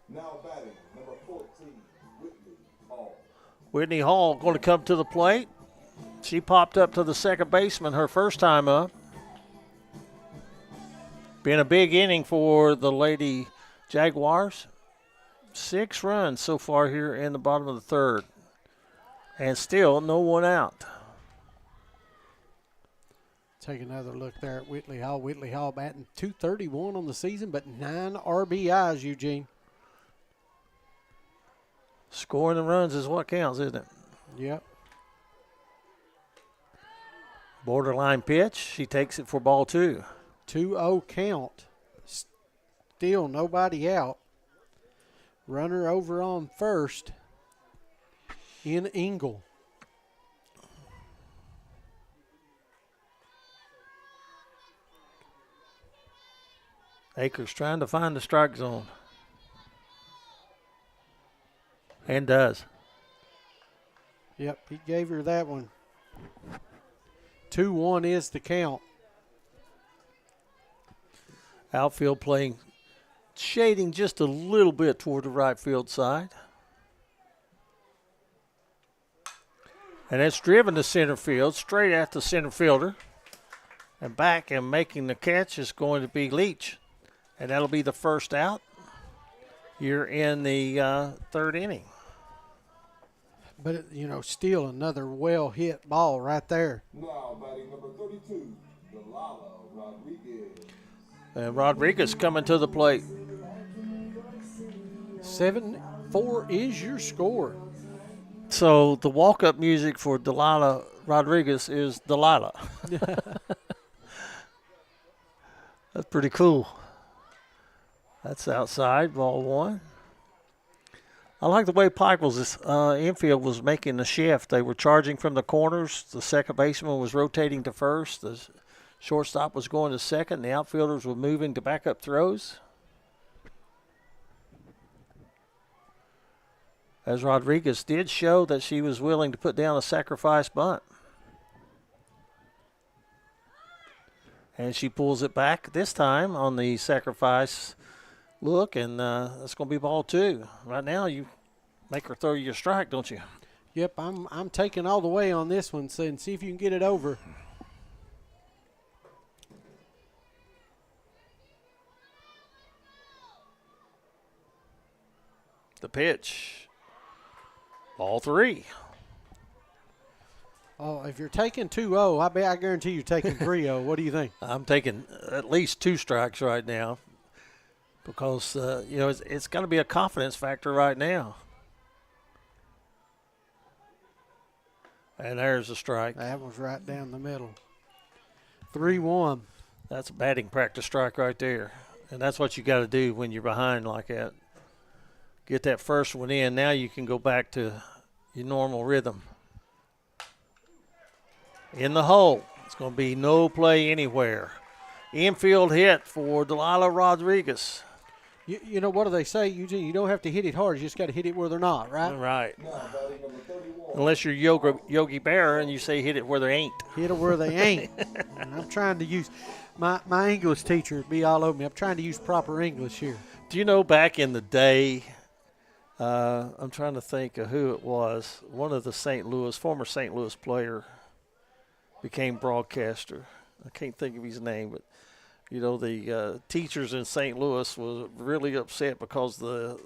Now batting, number 14, Whitney Hall. Whitney Hall going to come to the plate. She popped up to the second baseman her first time up. Been a big inning for the Lady Jaguars. 6 runs so far here in the bottom of the third. And still no one out. Take another look there at Whitley Hall. Whitley Hall batting .231 on the season, but 9 RBIs, Eugene. Scoring the runs is what counts, isn't it? Yep. Borderline pitch. She takes it for ball 2. 2-0 count. Still nobody out. Runner over on first in Engel. Akers trying to find the strike zone. And does. Yep, he gave her that one. 2-1 is the count. Outfield playing, shading just a little bit toward the right field side. And it's driven to center field, straight at the center fielder. And back and making the catch is going to be Leach. And that'll be the first out here in the third inning. But, still another well-hit ball right there. Now batting number 32, Delilah Rodriguez. And Rodriguez coming to the plate. 7-4 is your score. So the walk-up music for Delilah Rodriguez is Delilah. That's pretty cool. That's outside, ball one. I like the way Pikeville's infield was making the shift. They were charging from the corners. The second baseman was rotating to first. The shortstop was going to second. The outfielders were moving to backup throws. As Rodriguez did show that she was willing to put down a sacrifice bunt. And she pulls it back this time on the sacrifice look, and that's going to be ball two. Right now, you make her throw you a strike, don't you? Yep, I'm taking all the way on this one, and see if you can get it over. The pitch. Ball three. Oh, if you're taking 2-0, I guarantee you're taking 3-0. What do you think? I'm taking at least two strikes right now because, it's got to be a confidence factor right now. And there's a strike. That was right down the middle. 3-1. That's a batting practice strike right there. And that's what you got to do when you're behind like that. Get that first one in. Now you can go back to your normal rhythm. In the hole. It's going to be no play anywhere. Infield hit for Delilah Rodriguez. You know, what do they say, Eugene? You don't have to hit it hard. You just got to hit it where they're not, right? Right. Now batting number 31. Unless you're Yogi Berra and you say hit it where they ain't. Hit it where they ain't. And I'm trying to use my English teacher would be all over me. I'm trying to use proper English here. Do you know back in the day, I'm trying to think of who it was, one of the former St. Louis player became broadcaster. I can't think of his name, but the teachers in St. Louis was really upset because the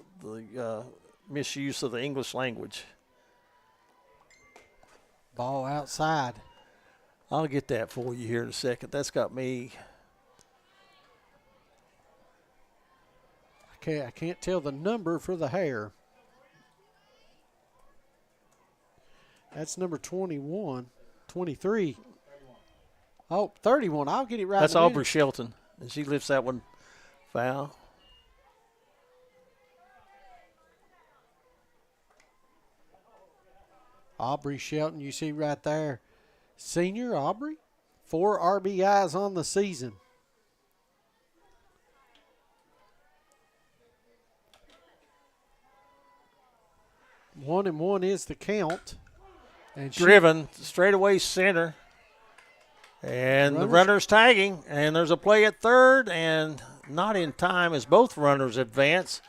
misuse of the English language. Ball outside. I'll get that for you here in a second. That's got me. Okay, I can't tell the number for the hair. That's number 21, 23. Oh, 31. I'll get it right. That's Aubrey Shelton, and she lifts that one foul. Aubrey Shelton, you see right there. Senior Aubrey, 4 RBIs on the season. One and one is the count. And Driven straightaway center. And the runner's tagging, and there's a play at third, and not in time as both runners advance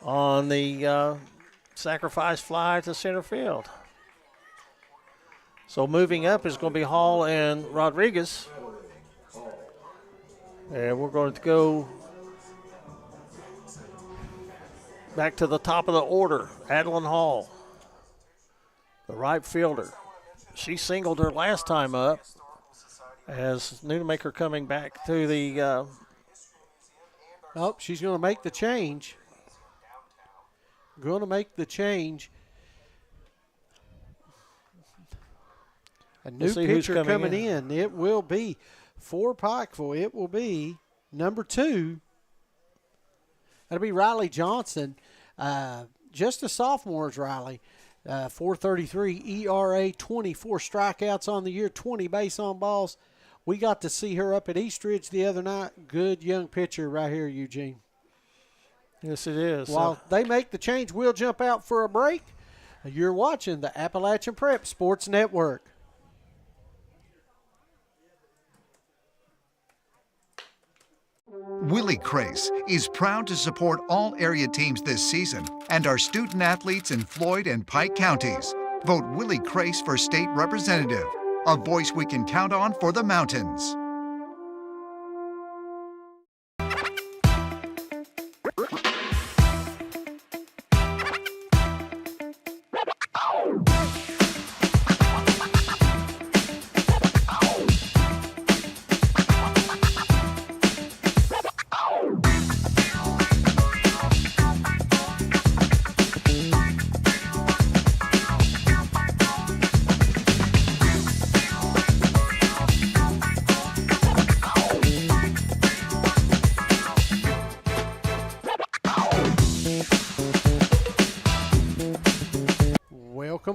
on the sacrifice fly to center field. So moving up is going to be Hall and Rodriguez. And we're going to go back to the top of the order. Adeline Hall, the right fielder. She singled her last time up. As Nunemaker coming back to the. Oh, she's going to make the change. Going to make the change. A new pitcher coming in. It will be for Pikeville. It will be number 2. That'll be Riley Johnson. Just a sophomore, Riley. 4.33 ERA, 24 strikeouts on the year, 20 base on balls. We got to see her up at Eastridge the other night. Good young pitcher right here, Eugene. Yes, it is. While they make the change, we'll jump out for a break. You're watching the Appalachian Prep Sports Network. Willie Crace is proud to support all area teams this season and our student athletes in Floyd and Pike counties. Vote Willie Crace for state representative, a voice we can count on for the mountains.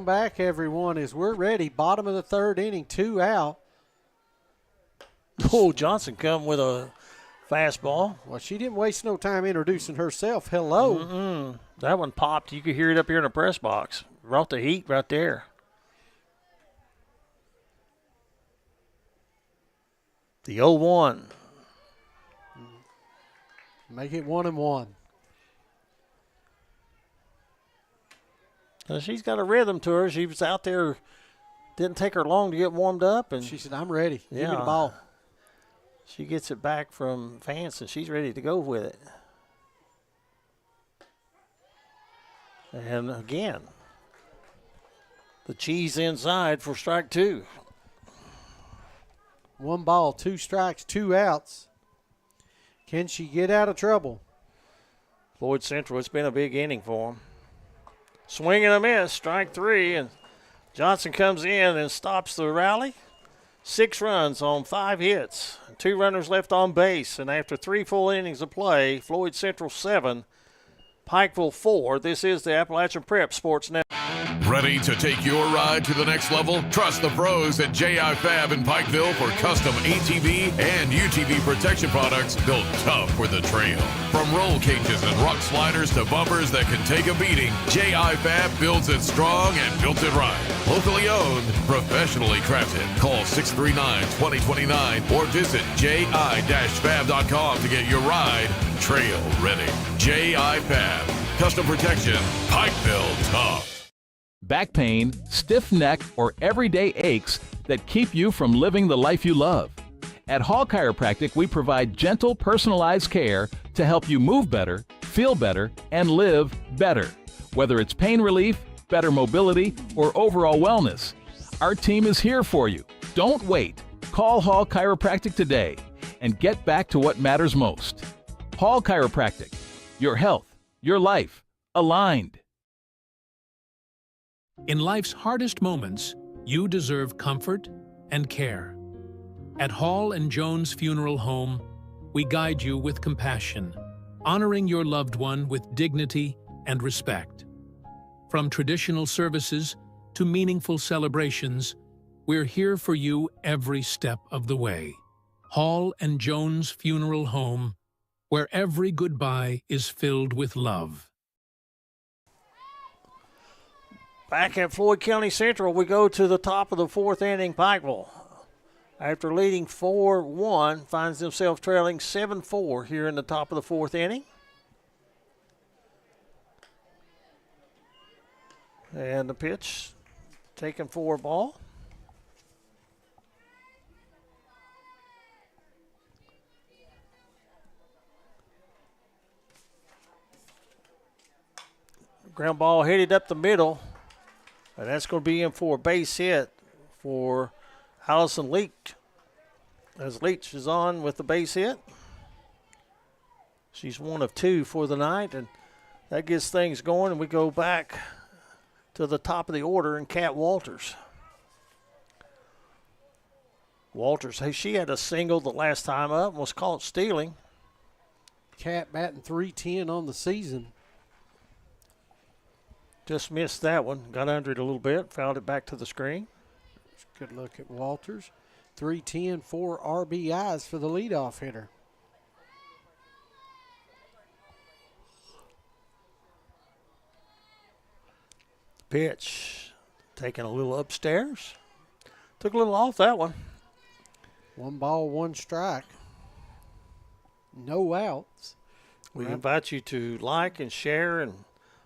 back, everyone, as we're ready. Bottom of the third inning, 2 out. Oh, Johnson come with a fastball. Well, she didn't waste no time introducing herself. Hello. Mm-mm. That one popped. You could hear it up here in the press box. Brought the heat right there. The 0-1. Make it 1-1. She's got a rhythm to her. She was out there. Didn't take her long to get warmed up. And She said, I'm ready. Give me Yeah. the ball. she gets it back from Vance, and she's ready to go with it. And again, the cheese inside for strike 2. 1 ball, 2 strikes, 2 outs. Can she get out of trouble? Floyd Central, it's been a big inning for him. Swing and a miss, strike 3, and Johnson comes in and stops the rally. 6 runs on 5 hits, 2 runners left on base, and after 3 full innings of play, Floyd Central 7, Pikeville 4. This is the Appalachian Prep Sports Network. Ready to take your ride to the next level? Trust the pros at J.I. Fab in Pikeville for custom ATV and UTV protection products built tough for the trail. From roll cages and rock sliders to bumpers that can take a beating, J.I. Fab builds it strong and built it right. Locally owned, professionally crafted. Call 639-2029 or visit ji-fab.com to get your ride trail ready. J.I. Fab. Custom protection. Pikeville tough. Back pain, stiff neck, or everyday aches that keep you from living the life you love. At Hall Chiropractic, we provide gentle, personalized care to help you move better, feel better, and live better. Whether it's pain relief, better mobility, or overall wellness, our team is here for you. Don't wait. Call Hall Chiropractic today and get back to what matters most. Hall Chiropractic. Your health, your life, aligned. In life's hardest moments, you deserve comfort and care. At Hall and Jones Funeral Home, we guide you with compassion, honoring your loved one with dignity and respect. From traditional services to meaningful celebrations, we're here for you every step of the way. Hall and Jones Funeral Home, where every goodbye is filled with love. Back at Floyd County Central, we go to the top of the 4th inning. Pikeville, after leading 4-1, finds themselves trailing 7-4 here in the top of the 4th inning. And the pitch taken for a ball. Ground ball headed up the middle. And that's going to be in for a base hit for Allison Leach. As Leach is on with the base hit. She's 1 of 2 for the night, and that gets things going, and we go back to the top of the order and Kat Walters. Walters, hey, she had a single the last time up and was caught stealing. Cat batting .310 on the season. Just missed that one. Got under it a little bit. Fouled it back to the screen. Good look at Walters. .310, 4 RBIs for the leadoff hitter. Pitch taking a little upstairs. Took a little off that one. 1 ball, 1 strike. No outs. We invite you to like and share and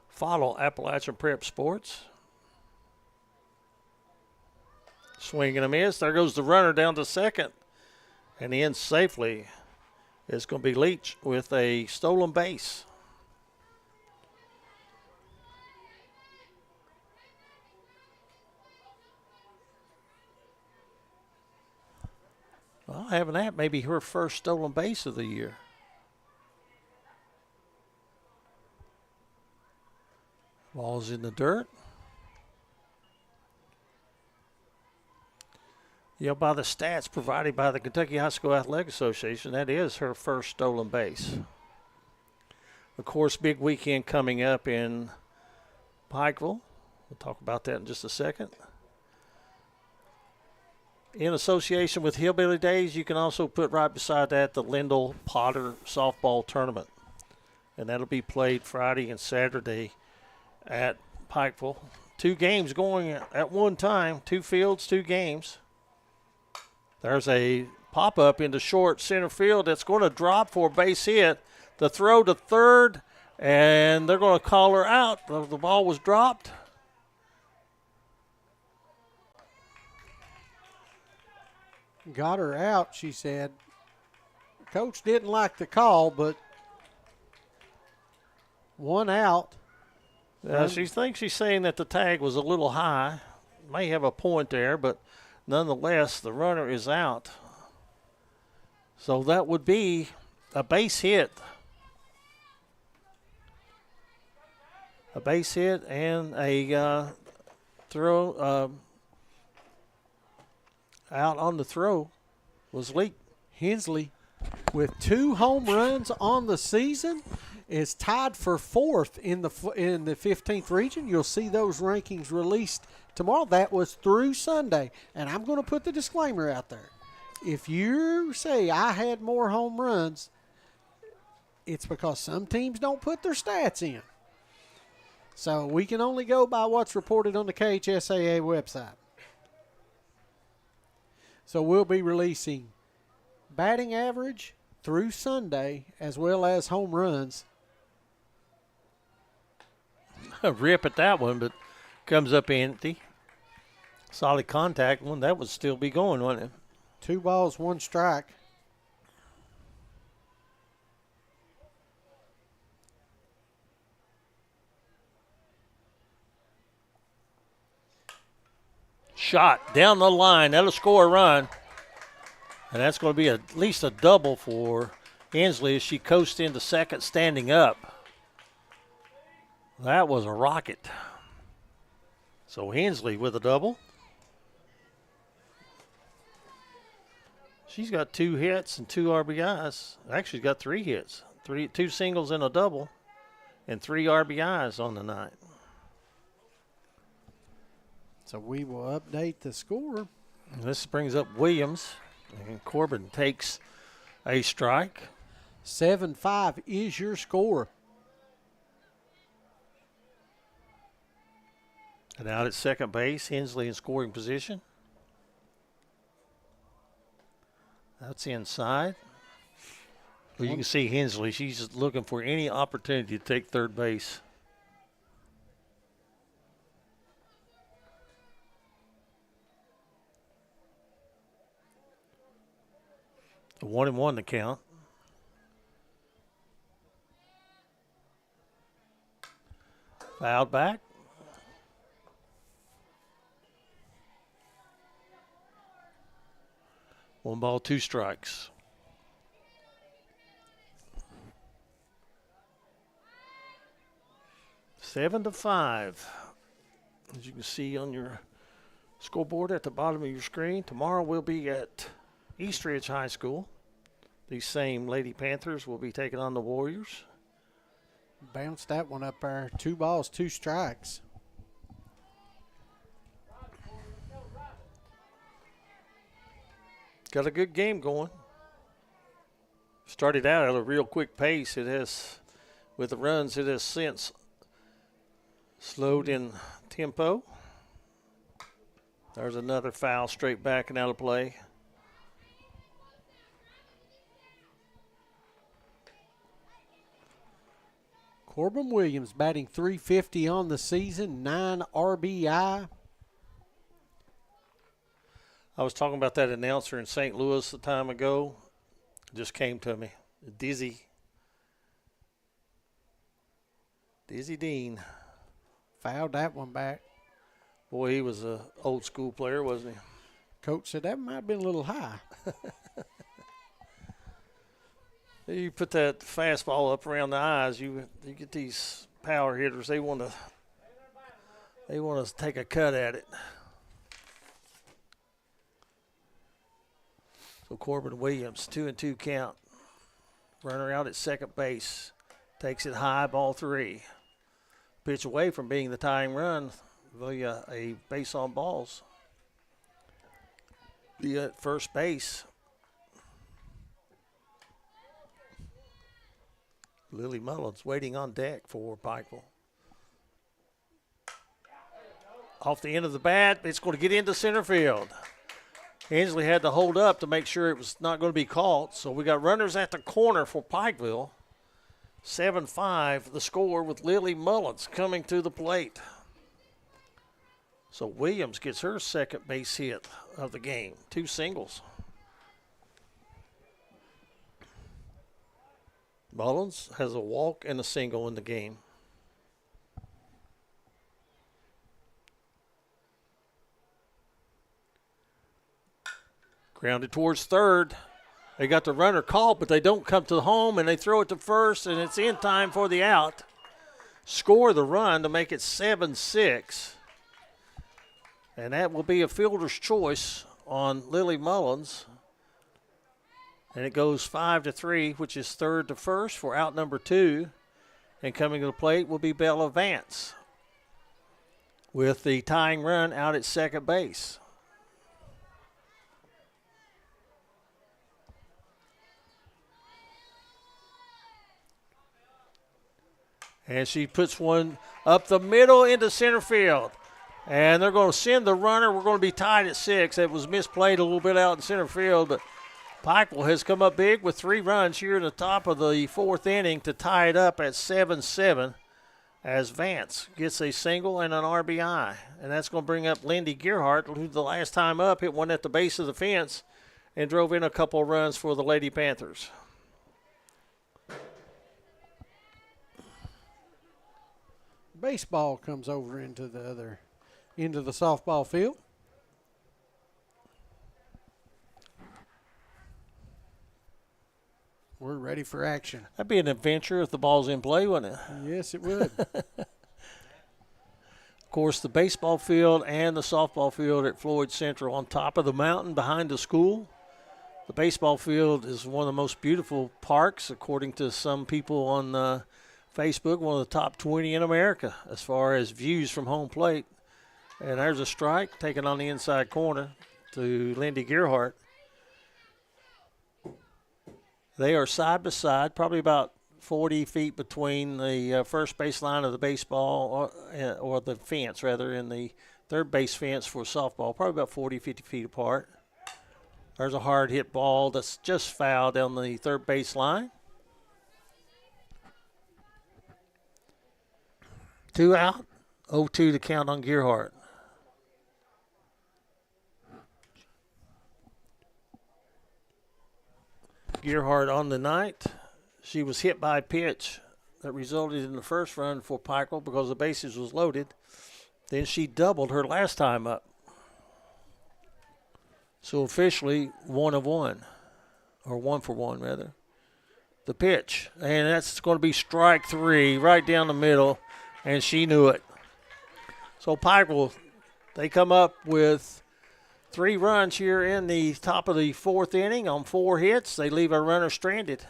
follow Appalachian Prep Sports. Swing and a miss. There goes the runner down to second. And in safely is going to be Leach with a stolen base. Well, having that may be her first stolen base of the year. Ball's in the dirt. By the stats provided by the Kentucky High School Athletic Association, that is her first stolen base. Of course, big weekend coming up in Pikeville We'll talk about that in just a second. In association with Hillbilly Days, you can also put right beside that the Lindell Potter softball tournament. And that'll be played Friday and Saturday at Pikeville. 2 games going at one time, 2 fields, 2 games. There's a pop-up into short center field that's going to drop for a base hit. The throw to third, and they're going to call her out. The ball was dropped. Got her out, she said. Coach didn't like the call, but 1 out. She thinks she's saying that the tag was a little high. May have a point there, but nonetheless, the runner is out. So that would be a base hit. A base hit and a throw out on the throw was Leak. Hensley, with 2 home runs on the season, is tied for 4th in the 15th region. You'll see those rankings released tomorrow. That was through Sunday, and I'm going to put the disclaimer out there. If you say I had more home runs, it's because some teams don't put their stats in. So we can only go by what's reported on the KHSAA website. So we'll be releasing batting average through Sunday as well as home runs. Rip at that one, but comes up empty. Solid contact one. That would still be going, wouldn't it? 2 balls, 1 strike. Shot down the line. That'll score a run. And that's going to be at least a double for Hensley as she coasts into second standing up. That was a rocket. So Hensley with a double. She's got 2 hits and 2 RBIs. Actually, she's got 3 hits. 2 singles and a double. And 3 RBIs on the night. So we will update the score. This brings up Williams. And Corbin takes a strike. 7-5 is your score. And out at second base, Hensley in scoring position. That's inside. Well, you can see Hensley. She's just looking for any opportunity to take third base. A 1-1 to count. Fouled back. One ball, 2 strikes. Seven to 5. As you can see on your scoreboard at the bottom of your screen, tomorrow we'll be at Eastridge High School. These same Lady Panthers will be taking on the Warriors. Bounce that one up there. 2 balls, 2 strikes. Got a good game going. Started out at a real quick pace. It has, with the runs, it has since slowed in tempo. There's another foul straight back and out of play. Corbin Williams batting .350 on the season, 9 RBI. I was talking about that announcer in St. Louis a time ago. It just came to me. Dizzy Dean. Fouled that one back. Boy, he was an old school player, wasn't he? Coach said that might have been a little high. You put that fastball up around the eyes, you get these power hitters. They want to take a cut at it. So Corbin Williams, 2-2 count. Runner out at second base. Takes it high, ball 3. Pitch away from being the tying run. via a base on balls. Be at first base. Lily Mullins waiting on deck for Pikeville. Off the end of the bat, it's going to get into center field. Hensley had to hold up to make sure it was not going to be caught. So we got runners at the corner for Pikeville. 7-5 the score with Lily Mullins coming to the plate. So Williams gets her second base hit of the game. 2 singles. Mullins has a walk and a single in the game. Grounded towards third. They got the runner caught, but they don't come to the home, and they throw it to first, and it's in time for the out. Score the run to make it 7-6. And that will be a fielder's choice on Lily Mullins. And it goes 5-3, which is third to first for out number 2. And coming to the plate will be Bella Vance with the tying run out at second base. And she puts one up the middle into center field. And they're going to send the runner. We're going to be tied at 6. It was misplayed a little bit out in center field, but Pikeville has come up big with 3 runs here in the top of the 4th inning to tie it up at 7-7 as Vance gets a single and an RBI. And that's going to bring up Lindy Gerhardt, who the last time up hit one at the base of the fence and drove in a couple of runs for the Lady Panthers. Baseball comes over into the other end of the softball field. We're ready for action. That'd be an adventure if the ball's in play, wouldn't it? Yes, it would. Of course, the baseball field and the softball field at Floyd Central on top of the mountain behind the school. The baseball field is one of the most beautiful parks, according to some people on Facebook, one of the top 20 in America as far as views from home plate. And there's a strike taken on the inside corner to Lindy Gerhardt. They are side by side, probably about 40 feet between the first base line of the baseball or the fence, rather, and the third base fence for softball, probably about 40, 50 feet apart. There's a hard hit ball that's just fouled down the third base line. 2 out, 0-2 to count on Gerhardt. Gerhardt on the night. She was hit by a pitch that resulted in the first run for Pikeville because the bases was loaded. Then she doubled her last time up. So officially 1 of 1, or 1 for 1 rather. The pitch, and that's going to be strike 3 right down the middle, and she knew it. So Pikeville, they come up with 3 runs here in the top of the 4th inning on 4 hits. They leave a runner stranded.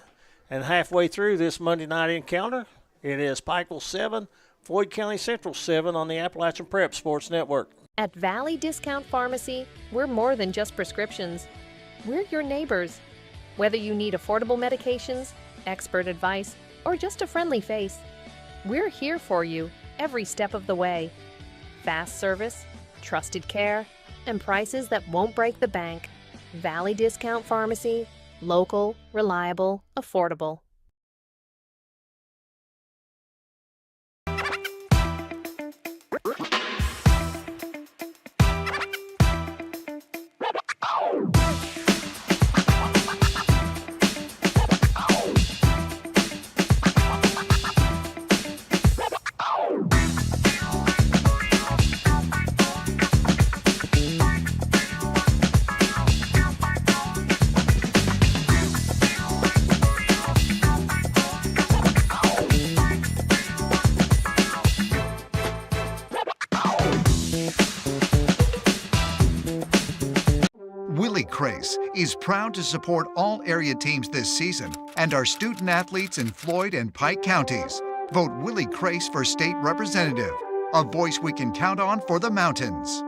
And halfway through this Monday night encounter, it is Pikeville 7, Floyd County Central 7 on the Appalachian Prep Sports Network. At Valley Discount Pharmacy, we're more than just prescriptions. We're your neighbors. Whether you need affordable medications, expert advice, or just a friendly face, we're here for you every step of the way. Fast service, trusted care, and prices that won't break the bank. Valley Discount Pharmacy, local, reliable, affordable. is proud to support all area teams this season and our student athletes in Floyd and Pike counties. Vote Willie Crace for state representative. a voice we can count on for the Mountains.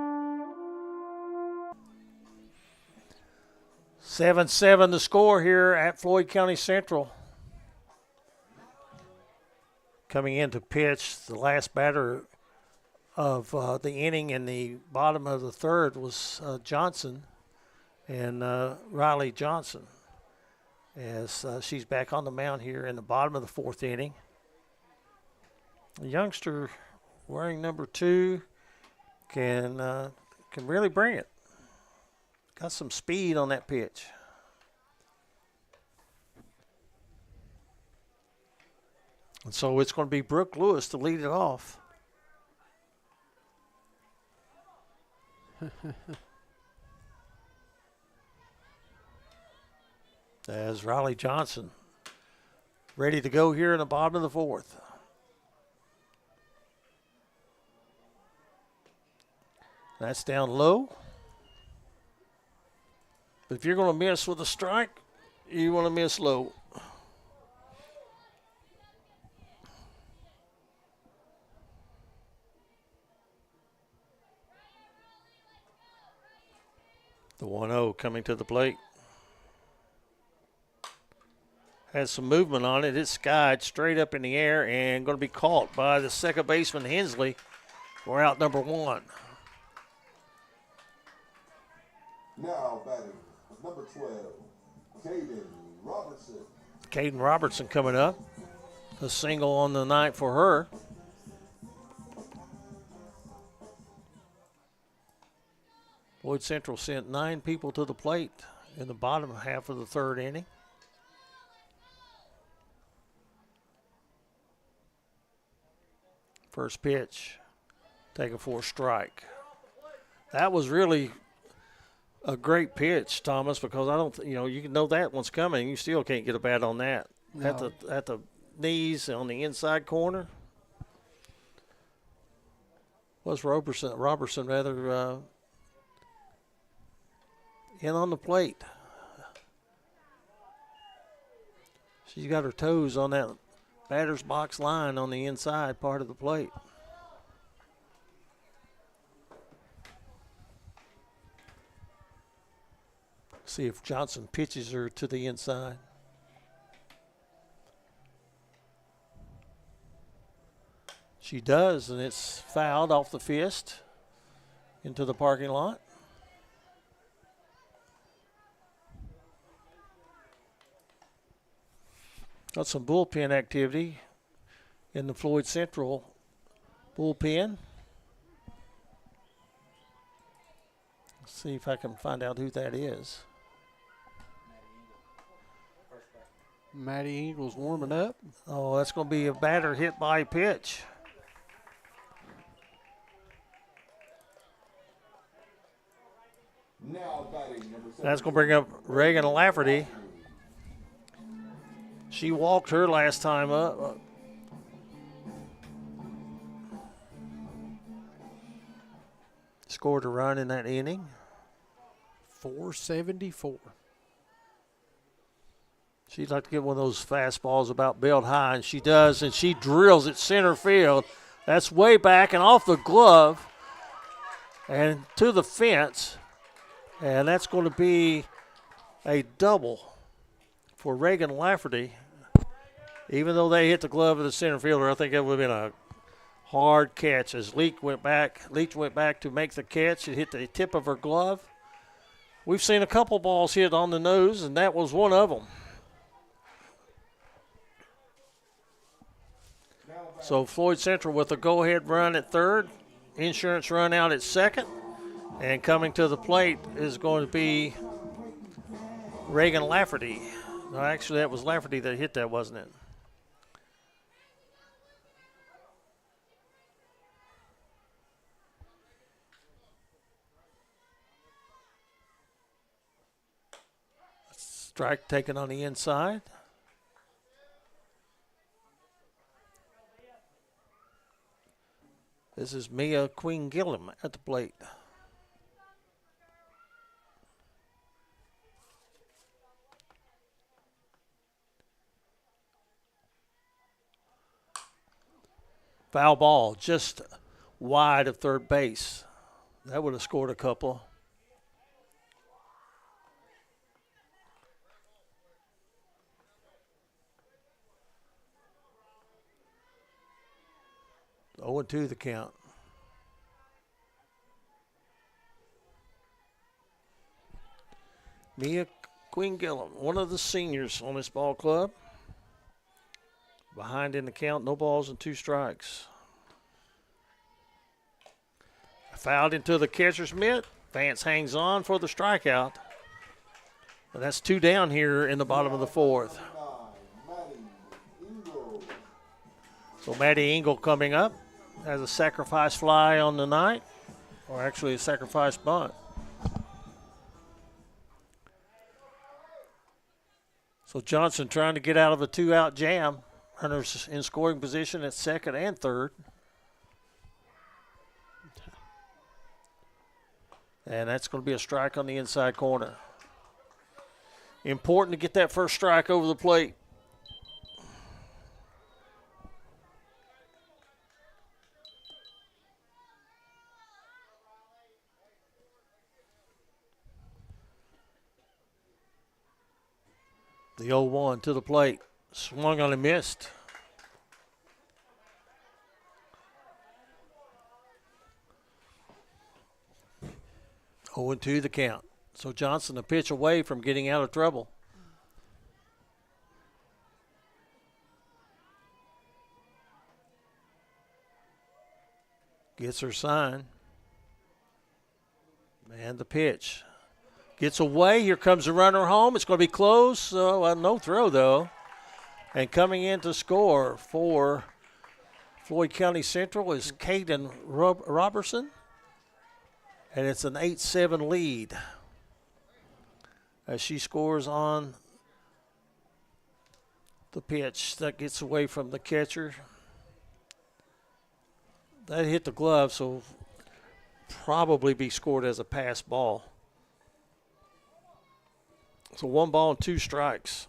7-7 the score here at Floyd County Central. Coming in to pitch, the last batter of the inning in the bottom of the third was Johnson and Riley Johnson, as she's back on the mound here in the bottom of the fourth inning. The youngster wearing number 2 can really bring it. Got some speed on that pitch. And so it's going to be Brooke Lewis to lead it off. As Riley Johnson ready to go here in the bottom of the fourth. That's down low. But if you're going to miss with a strike, you want to miss low. The 1-0 coming to the plate. Has some movement on it. It's skied straight up in the air and going to be caught by the second baseman, Hensley, for out number 1. Now batting with number 12, Caden Robertson. Caden Robertson coming up. A single on the night for her. Floyd Central sent 9 people to the plate in the bottom half of the third inning. First pitch, taken for a strike. That was really a great pitch, Thomas, because I don't, you know that one's coming. You still can't get a bat on that. No. At the knees on the inside corner. Was Robertson rather in on the plate. She's got her toes on that batter's box line on the inside part of the plate. See if Johnson pitches her to the inside. She does, and it's fouled off the fist into the parking lot. Got some bullpen activity in the Floyd Central bullpen. Let's see if I can find out who that is. Maddie Ingles warming up. Oh, that's going to be a batter hit by a pitch. Now batting number 7. That's going to bring up Reagan Lafferty. She walked her last time up. Scored a run in that inning. 474. She'd like to get one of those fastballs about belt high, and she does, and she drills it center field. That's way back and off the glove and to the fence, and that's going to be a double for Reagan Lafferty. Even though they hit the glove of the center fielder, I think it would have been a hard catch as Leach went back to make the catch. It hit the tip of her glove. We've seen a couple balls hit on the nose, and that was one of them. So Floyd Central with a go-ahead run at third, insurance run out at second, and coming to the plate is going to be Reagan Lafferty. No, actually, that was Lafferty that hit that, wasn't it? Strike taken on the inside. This is Mia Queen Gillum at the plate. Foul ball, just wide of third base. That would have scored a couple. Oh, and 2 the count. Mia Queen Gillum, one of the seniors on this ball club. Behind in the count, no balls and 2 strikes. Fouled into the catcher's mitt. Vance hangs on for the strikeout. But that's 2 down here in the bottom of the 4th. So Maddie Engel coming up has a sacrifice fly on the night, or actually a sacrifice bunt. So Johnson trying to get out of a 2-out jam. Runners in scoring position at second and third. And that's going to be a strike on the inside corner. Important to get that first strike over the plate. The 0-1 to the plate. Swung on and missed. Oh, and 2 the count. So Johnson a pitch away from getting out of trouble. Gets her sign. And the pitch. Gets away. Here comes the runner home. It's going to be close. So no throw, though. And coming in to score for Floyd County Central is Caden Robertson. And it's an 8-7 lead as she scores on the pitch. That gets away from the catcher. That hit the glove, so probably be scored as a pass ball. So 1 ball and 2 strikes.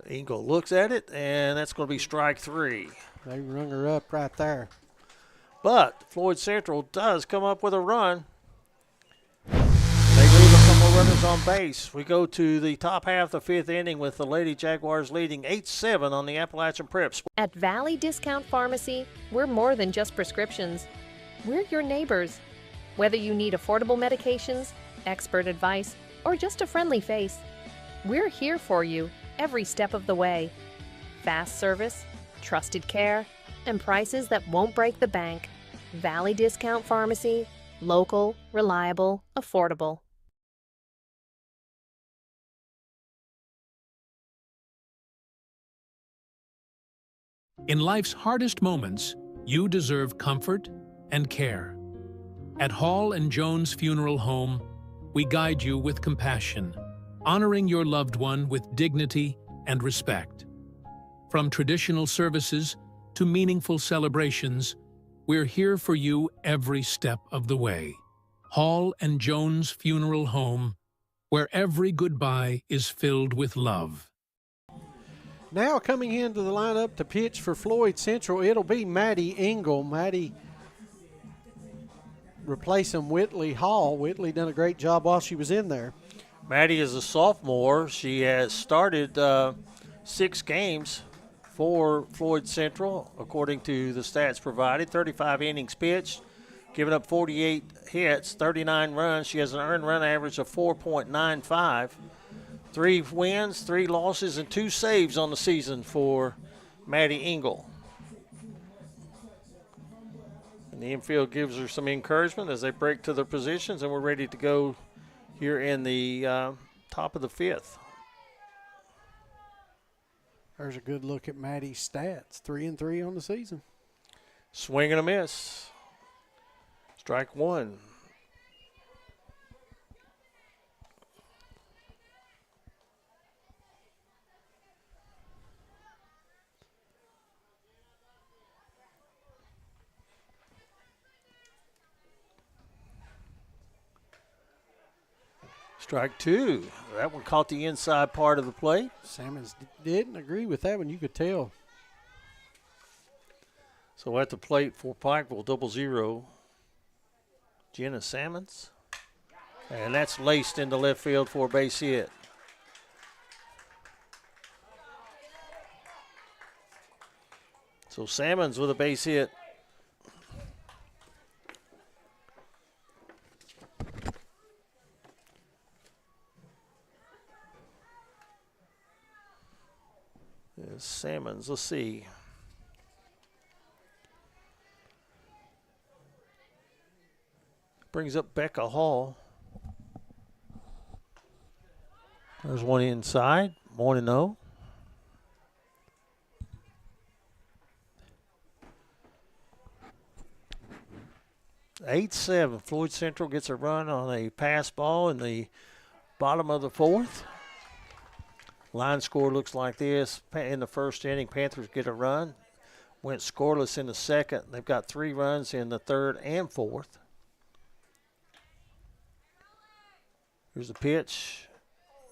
Engel looks at it, and that's going to be strike 3. They rung her up right there. But Floyd Central does come up with a run. They leave a couple runners on base. We go to the top half of the 5th inning with the Lady Jaguars leading 8-7 on the Appalachian Prep. At Valley Discount Pharmacy, we're more than just prescriptions. We're your neighbors. Whether you need affordable medications, expert advice, or just a friendly face, we're here for you every step of the way. Fast service, trusted care, and prices that won't break the bank. Valley Discount Pharmacy, local, reliable, affordable. In life's hardest moments, you deserve comfort and care. At Hall and Jones Funeral Home, we guide you with compassion, honoring your loved one with dignity and respect. From traditional services to meaningful celebrations, we're here for you every step of the way. Hall and Jones Funeral Home, where every goodbye is filled with love. Now coming into the lineup to pitch for Floyd Central, it'll be Maddie Engel. Maddie replacing Whitley Hall. Whitley done a great job while she was in there. Maddie is a sophomore. She has started 6 games for Floyd Central, according to the stats provided. 35 innings pitched, giving up 48 hits, 39 runs. She has an earned run average of 4.95. 3 wins, 3 losses, and 2 saves on the season for Maddie Engel. And the infield gives her some encouragement as they break to their positions, and we're ready to go here in the top of the 5th. There's a good look at Maddie's stats. 3-3 on the season. Swing and a miss. Strike 1. Strike two. That one caught the inside part of the plate. Salmons didn't agree with that one. You could tell. So at the plate for Pikeville, 0-0. Jenna Salmons. And that's laced into left field for a base hit. So Salmons with a base hit. There's Salmons, let's see. Brings up Becca Hall. There's one inside, 1-0. Eight 7. Floyd Central gets a run on a pass ball in the bottom of the fourth. Line score looks like this. In the first inning, Panthers get a run. Went scoreless in the second. They've got 3 runs in the third and fourth. Here's the pitch.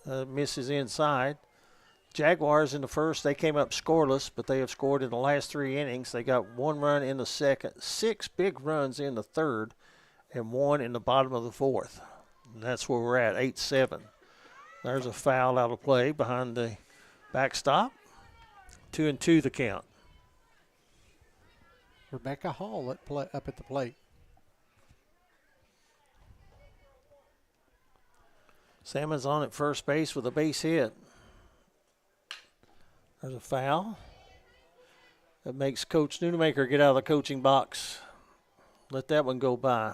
Misses inside. Jaguars in the first, they came up scoreless, but they have scored in the last 3 innings. They got 1 run in the second, 6 big runs in the third, and 1 in the bottom of the fourth. And that's where we're at, 8-7. There's a foul out of play behind the backstop. 2-2 the count. Rebecca Hall up at the plate. Salmon's on at first base with a base hit. There's a foul. That makes Coach Nunemaker get out of the coaching box. Let that one go by.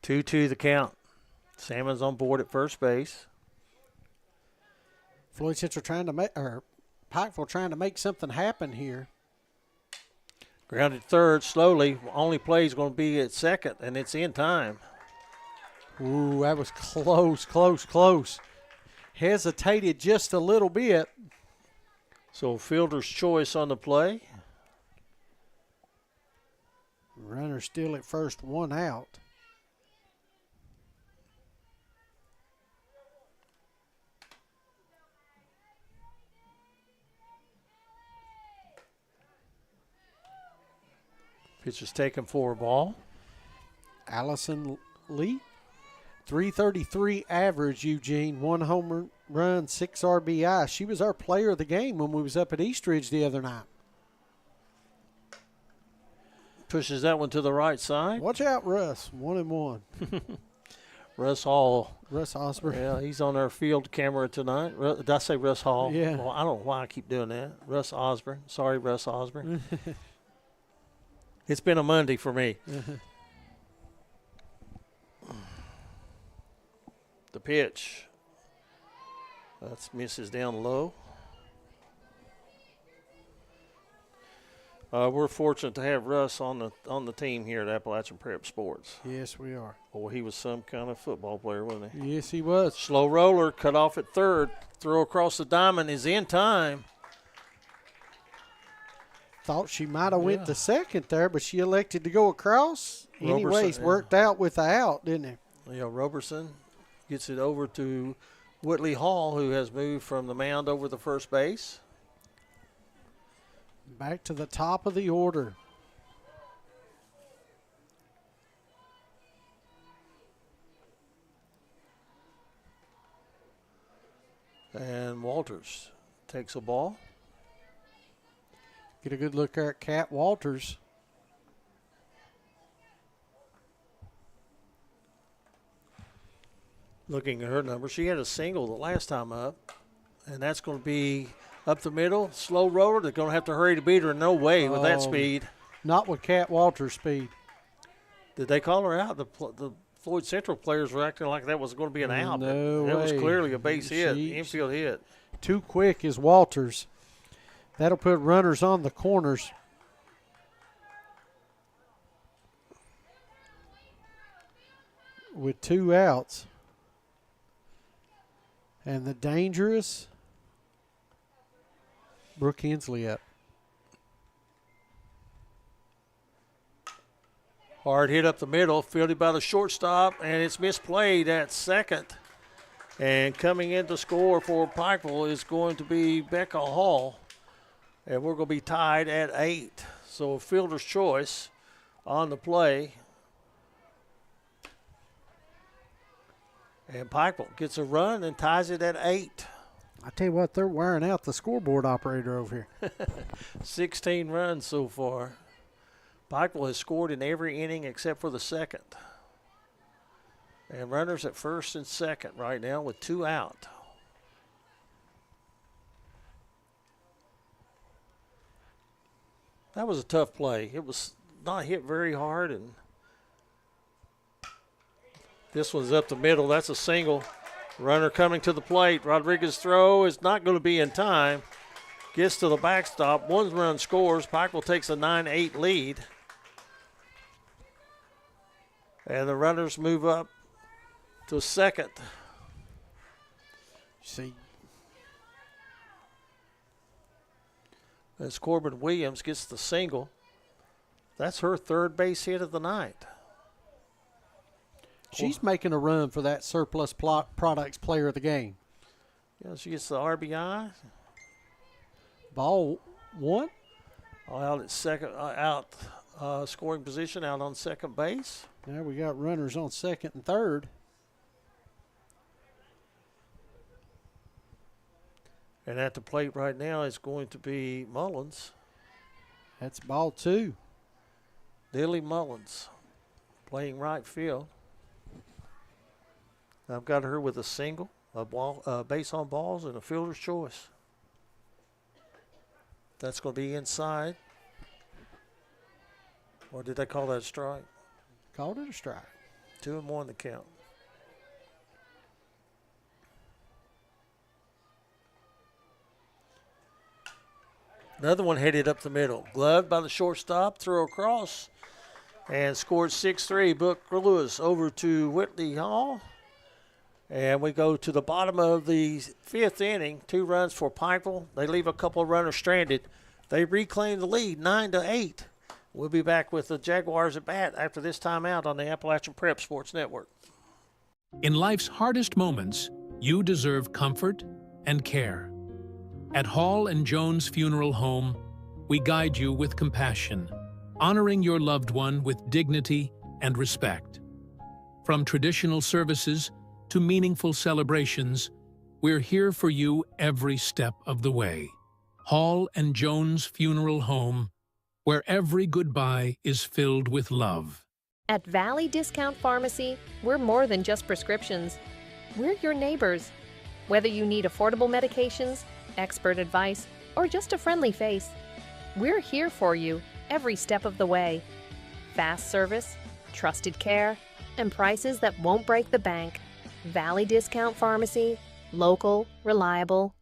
Two the count. Salmon's on board at first base. Floyd Central Pikeville trying to make something happen here. Grounded third slowly. Only play is going to be at second, and it's in time. Ooh, that was close. Hesitated just a little bit. So fielder's choice on the play. Runner still at first, 1 out. Pitch is taken for a ball. Allison Lee, 333 average, Eugene. 1 home run, 6 RBI. She was our player of the game when we was up at Eastridge the other night. Pushes that one to the right side. Watch out, Russ. 1-1. Russ Hall. Russ Osborne. Yeah, he's on our field camera tonight. Did I say Russ Hall? Yeah. Well, I don't know why I keep doing that. Russ Osborne. Sorry, Russ Osborne. It's been a Monday for me. The pitch. That's misses down low. We're fortunate to have Russ on the team here at Appalachian Prep Sports. Yes, we are. Boy, he was some kind of football player, wasn't he? Yes, he was. Slow roller, cut off at third. Throw across the diamond is in time. Thought she might have went to second there, but she elected to go across. Anyways, worked out with the out, didn't it? Yeah, Roberson gets it over to Whitley Hall, who has moved from the mound over the first base. Back to the top of the order. And Walters takes a ball. Get a good look there at Kat Walters. Looking at her number, she had a single the last time up, and that's going to be up the middle. Slow roller. They're going to have to hurry to beat her. No way with that speed. Not with Kat Walters' speed. Did they call her out? The Floyd Central players were acting like that was going to be an out. No way. It was clearly a base hit, infield hit. Too quick is Walters. That'll put runners on the corners. With 2 outs. And the dangerous Brooke Hensley up. Hard hit up the middle, fielded by the shortstop, and it's misplayed at second. And coming in to score for Pikeville is going to be Becca Hall. And we're going to be tied at 8. So a fielder's choice on the play. And Pikeville gets a run and ties it at 8. I tell you what, they're wearing out the scoreboard operator over here. 16 runs so far. Pikeville has scored in every inning except for the second. And runners at first and second right now with 2 out. That was a tough play. It was not hit very hard, and this one's up the middle. That's a single. Runner coming to the plate. Rodriguez's throw is not going to be in time. Gets to the backstop. 1 run scores. Pikeville takes a 9-8 lead. And the runners move up to second. See, as Corbin Williams gets the single. That's her 3rd base hit of the night. she's making a run for that surplus products player of the game. Yeah, she gets the RBI. Ball 1. Out at second, scoring position, out on second base. Now we got runners on second and third. And at the plate right now is going to be Mullins. That's ball 2. Lily Mullins playing right field. I've got her with a single, a base on balls, and a fielder's choice. That's going to be inside. Or did they call that a strike? Called it a strike. 2-1 the count. Another one headed up the middle. Gloved by the shortstop, throw across, and scored 6-3. Brooke Lewis over to Whitley Hall. And we go to the bottom of the 5th inning. 2 runs for Pikeville. They leave a couple of runners stranded. They reclaim the lead, 9-8. We'll be back with the Jaguars at bat after this timeout on the Appalachian Prep Sports Network. In life's hardest moments, you deserve comfort and care. At Hall and Jones Funeral Home, we guide you with compassion, honoring your loved one with dignity and respect. From traditional services to meaningful celebrations, we're here for you every step of the way. Hall and Jones Funeral Home, where every goodbye is filled with love. At Valley Discount Pharmacy, we're more than just prescriptions. We're your neighbors. Whether you need affordable medications, expert advice, or just a friendly face, we're here for you every step of the way. Fast service, trusted care, and prices that won't break the bank. Valley Discount Pharmacy, local, reliable,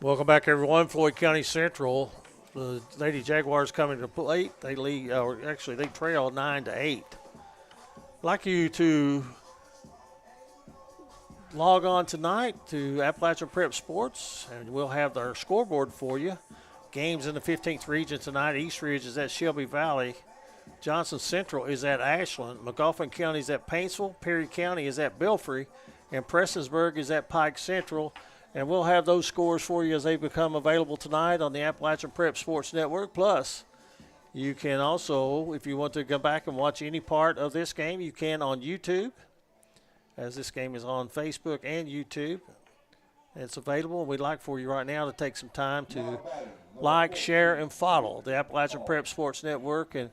Welcome back, everyone. Floyd County Central. The Lady Jaguars coming to plate. They lead, or actually they trail 9-8. I'd like you to log on tonight to Appalachian Prep Sports, and we'll have our scoreboard for you. Games in the 15th region tonight. East Ridge is at Shelby Valley. Johnson Central is at Ashland. McGoffin County is at Paintsville. Perry County is at Belfry. And Prestonsburg is at Pike Central. And we'll have those scores for you as they become available tonight on the Appalachian Prep Sports Network. Plus, you can also, if you want to go back and watch any part of this game, you can on YouTube, as this game is on Facebook and YouTube. It's available, and we'd like for you right now to take some time to like, share, and follow the Appalachian Prep Sports Network. And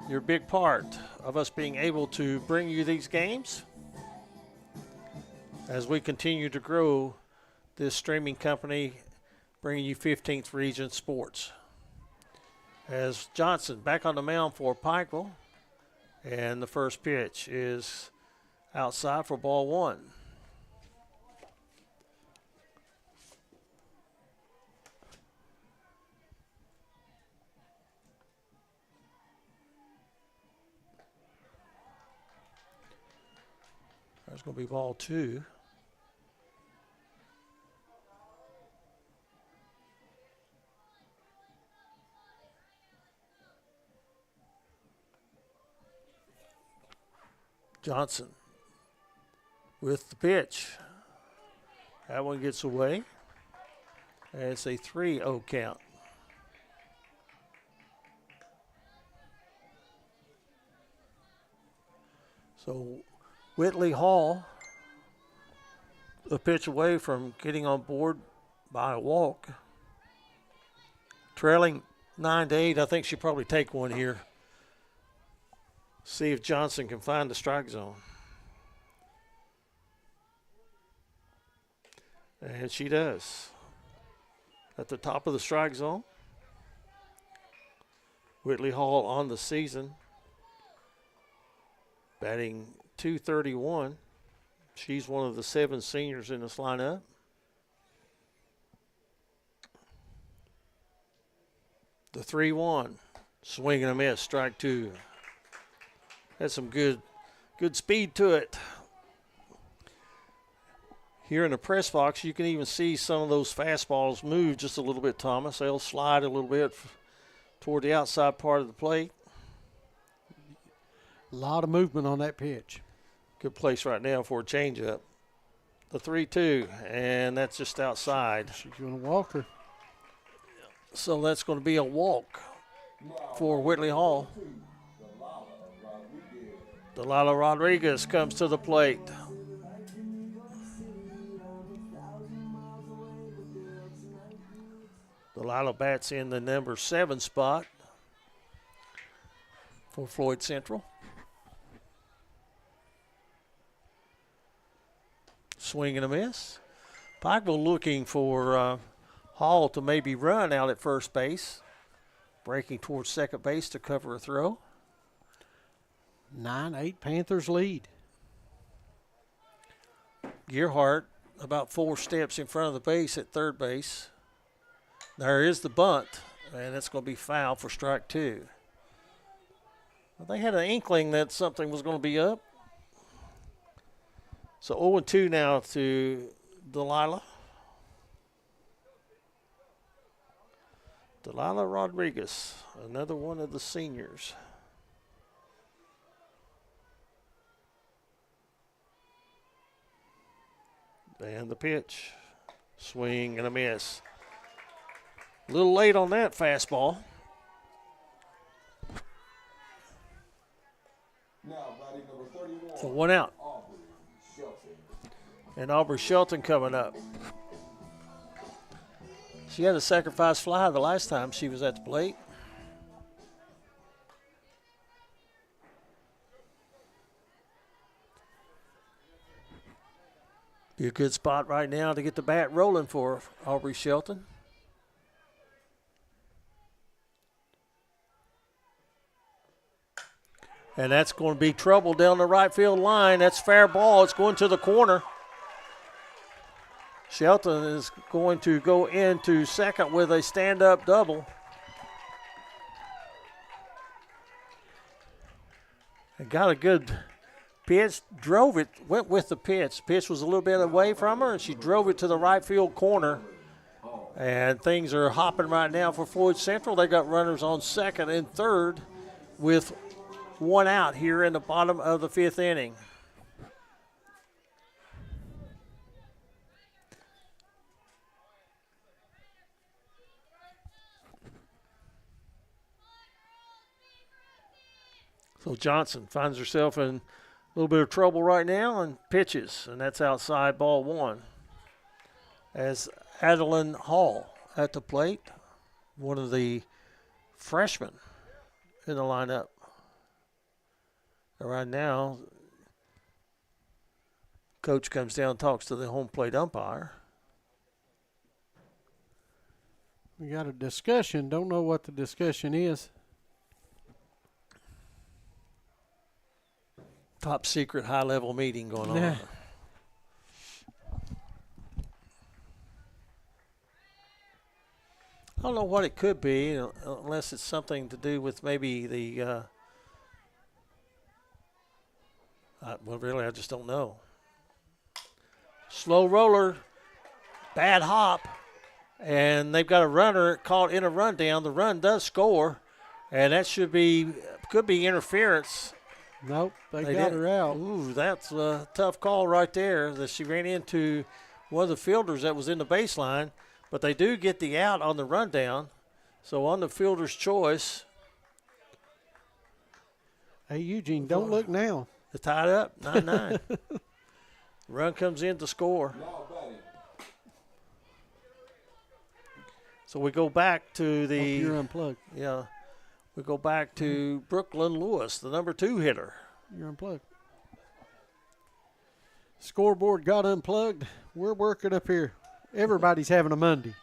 you're a big part of us being able to bring you these games as we continue to grow this streaming company, bringing you 15th region sports. As Johnson back on the mound for Pikeville, and the first pitch is outside for ball 1. There's going to be ball 2. Johnson with the pitch. That one gets away. And it's a 3-0 count. So Whitley Hall, a pitch away from getting on board by a walk. Trailing 9-8, I think she'll probably take one here. See if Johnson can find the strike zone. And she does. At the top of the strike zone. Whitley Hall on the season, batting .231. She's one of the 7 seniors in this lineup. The 3-1. Swing and a miss, strike 2. Had some good speed to it. Here in the press box, you can even see some of those fastballs move just a little bit, Thomas. They'll slide a little bit toward the outside part of the plate. A lot of movement on that pitch. Good place right now for a changeup. The 3-2, and that's just outside. She's going to walk her. So that's going to be a walk for Whitley Hall. Delilah Rodriguez comes to the plate. Delilah bats in the number 7 spot for Floyd Central. Swing and a miss. Pikeville looking for Hall to maybe run out at first base. Breaking towards second base to cover a throw. 9-8 Panthers lead. Gearhart about 4 steps in front of the base at third base. There is the bunt, and it's going to be foul for strike 2. Well, they had an inkling that something was going to be up. So 0-2 now to Delilah. Delilah Rodriguez, another one of the seniors. And the pitch. Swing and a miss. A little late on that fastball. Now, batting number 31. So 1 out. Aubrey Shelton. And Aubrey Shelton coming up. She had a sacrifice fly the last time she was at the plate. Be a good spot right now to get the bat rolling for Aubrey Shelton. And that's going to be trouble down the right field line. That's fair ball. It's going to the corner. Shelton is going to go into second with a stand-up double. And got a good pitch, drove it, went with the pitch. Pitch was a little bit away from her, and she drove it to the right field corner. And things are hopping right now for Floyd Central. They got runners on second and third with 1 out here in the bottom of the 5th inning. So Johnson finds herself in a little bit of trouble right now and pitches, and that's outside ball 1. As Adeline Hall at the plate, one of the freshmen in the lineup. Right now, coach comes down and talks to the home plate umpire. We got a discussion. Don't know what the discussion is. Top secret high-level meeting going on. Yeah. I don't know what it could be, unless it's something to do with maybe the well, really, I just don't know. Slow roller, bad hop, and they've got a runner caught in a rundown. The run does score, and that could be interference. Nope, they got her out. Ooh, that's a tough call right there that she ran into one of the fielders that was in the baseline, but they do get the out on the rundown. So on the fielder's choice. Hey, Eugene, don't look now. It's tied up, 9-9. Run comes in to score. So we go back to the. You're unplugged. Yeah. We go back to Brooklyn Lewis, the number 2 hitter. You're unplugged. Scoreboard got unplugged. We're working up here. Everybody's having a Monday.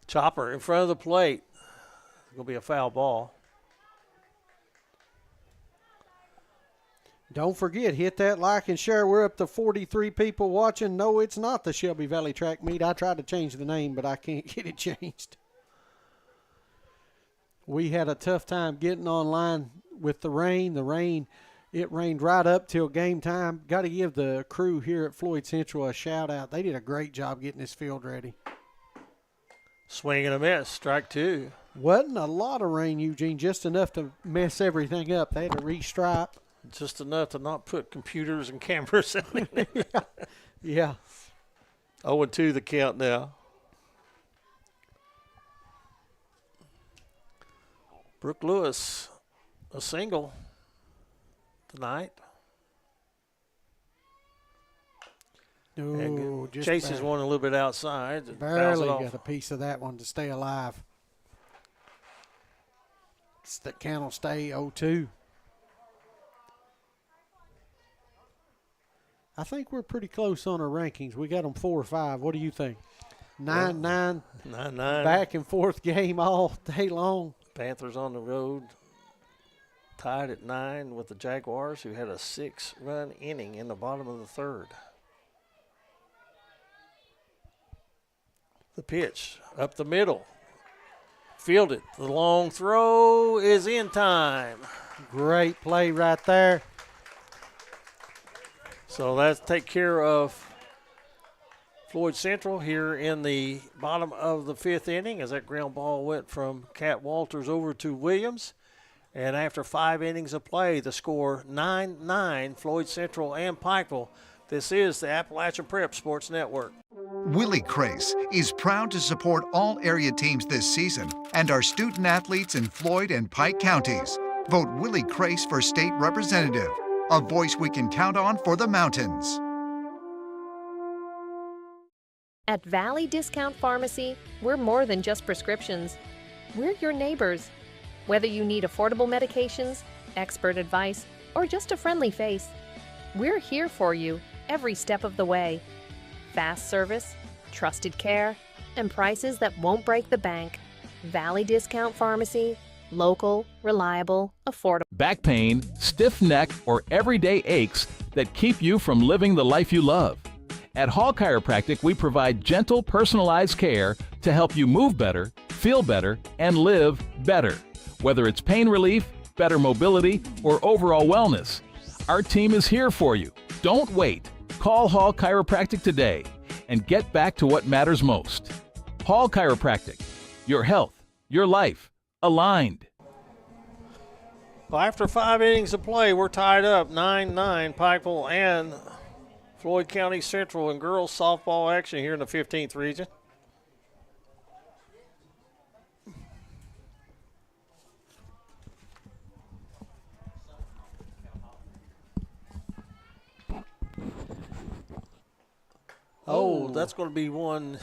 Chopper in front of the plate. It's going to be a foul ball. Don't forget, hit that like and share. We're up to 43 people watching. No, it's not the Shelby Valley Track Meet. I tried to change the name, but I can't get it changed. We had a tough time getting online with the rain. It rained right up till game time. Got to give the crew here at Floyd Central a shout out. They did a great job getting this field ready. Swing and a miss, strike 2. Wasn't a lot of rain, Eugene, just enough to mess everything up. They had to restripe. Just enough to not put computers and cameras in there. Yeah. 0-2 the count now. Brooke Lewis, a single tonight. No, just chases one a little bit outside. Barely got a piece of that one to stay alive. The count will stay 0-2. I think we're pretty close on our rankings. We got them 4 or 5. What do you think? 9-9. 9-9. Back and forth game all day long. Panthers on the road, tied at 9 with the Jaguars, who had a 6-run inning in the bottom of the 3rd. The pitch up the middle. Fielded. The long throw is in time. Great play right there. So that's take care of Floyd Central here in the bottom of the 5th inning as that ground ball went from Cat Walters over to Williams. And after 5 innings of play, the score 9-9, Floyd Central and Pikeville. This is the Appalachian Prep Sports Network. Willie Crace is proud to support all area teams this season and our student athletes in Floyd and Pike counties. Vote Willie Crace for state representative, a voice we can count on for the mountains. At Valley Discount Pharmacy, we're more than just prescriptions. We're your neighbors. Whether you need affordable medications, expert advice, or just a friendly face, we're here for you every step of the way. Fast service, trusted care, and prices that won't break the bank. Valley Discount Pharmacy, local, reliable, affordable. Back pain, stiff neck, or everyday aches that keep you from living the life you love. At Hall Chiropractic, we provide gentle, personalized care to help you move better, feel better, and live better. Whether it's pain relief, better mobility, or overall wellness, our team is here for you. Don't wait. Call Hall Chiropractic today and get back to what matters most. Hall Chiropractic. Your health, your life, aligned. Well, after 5 innings of play, we're tied up 9-9, Pikeville and Floyd County Central in girls softball action here in the 15th region. Oh, that's going to be one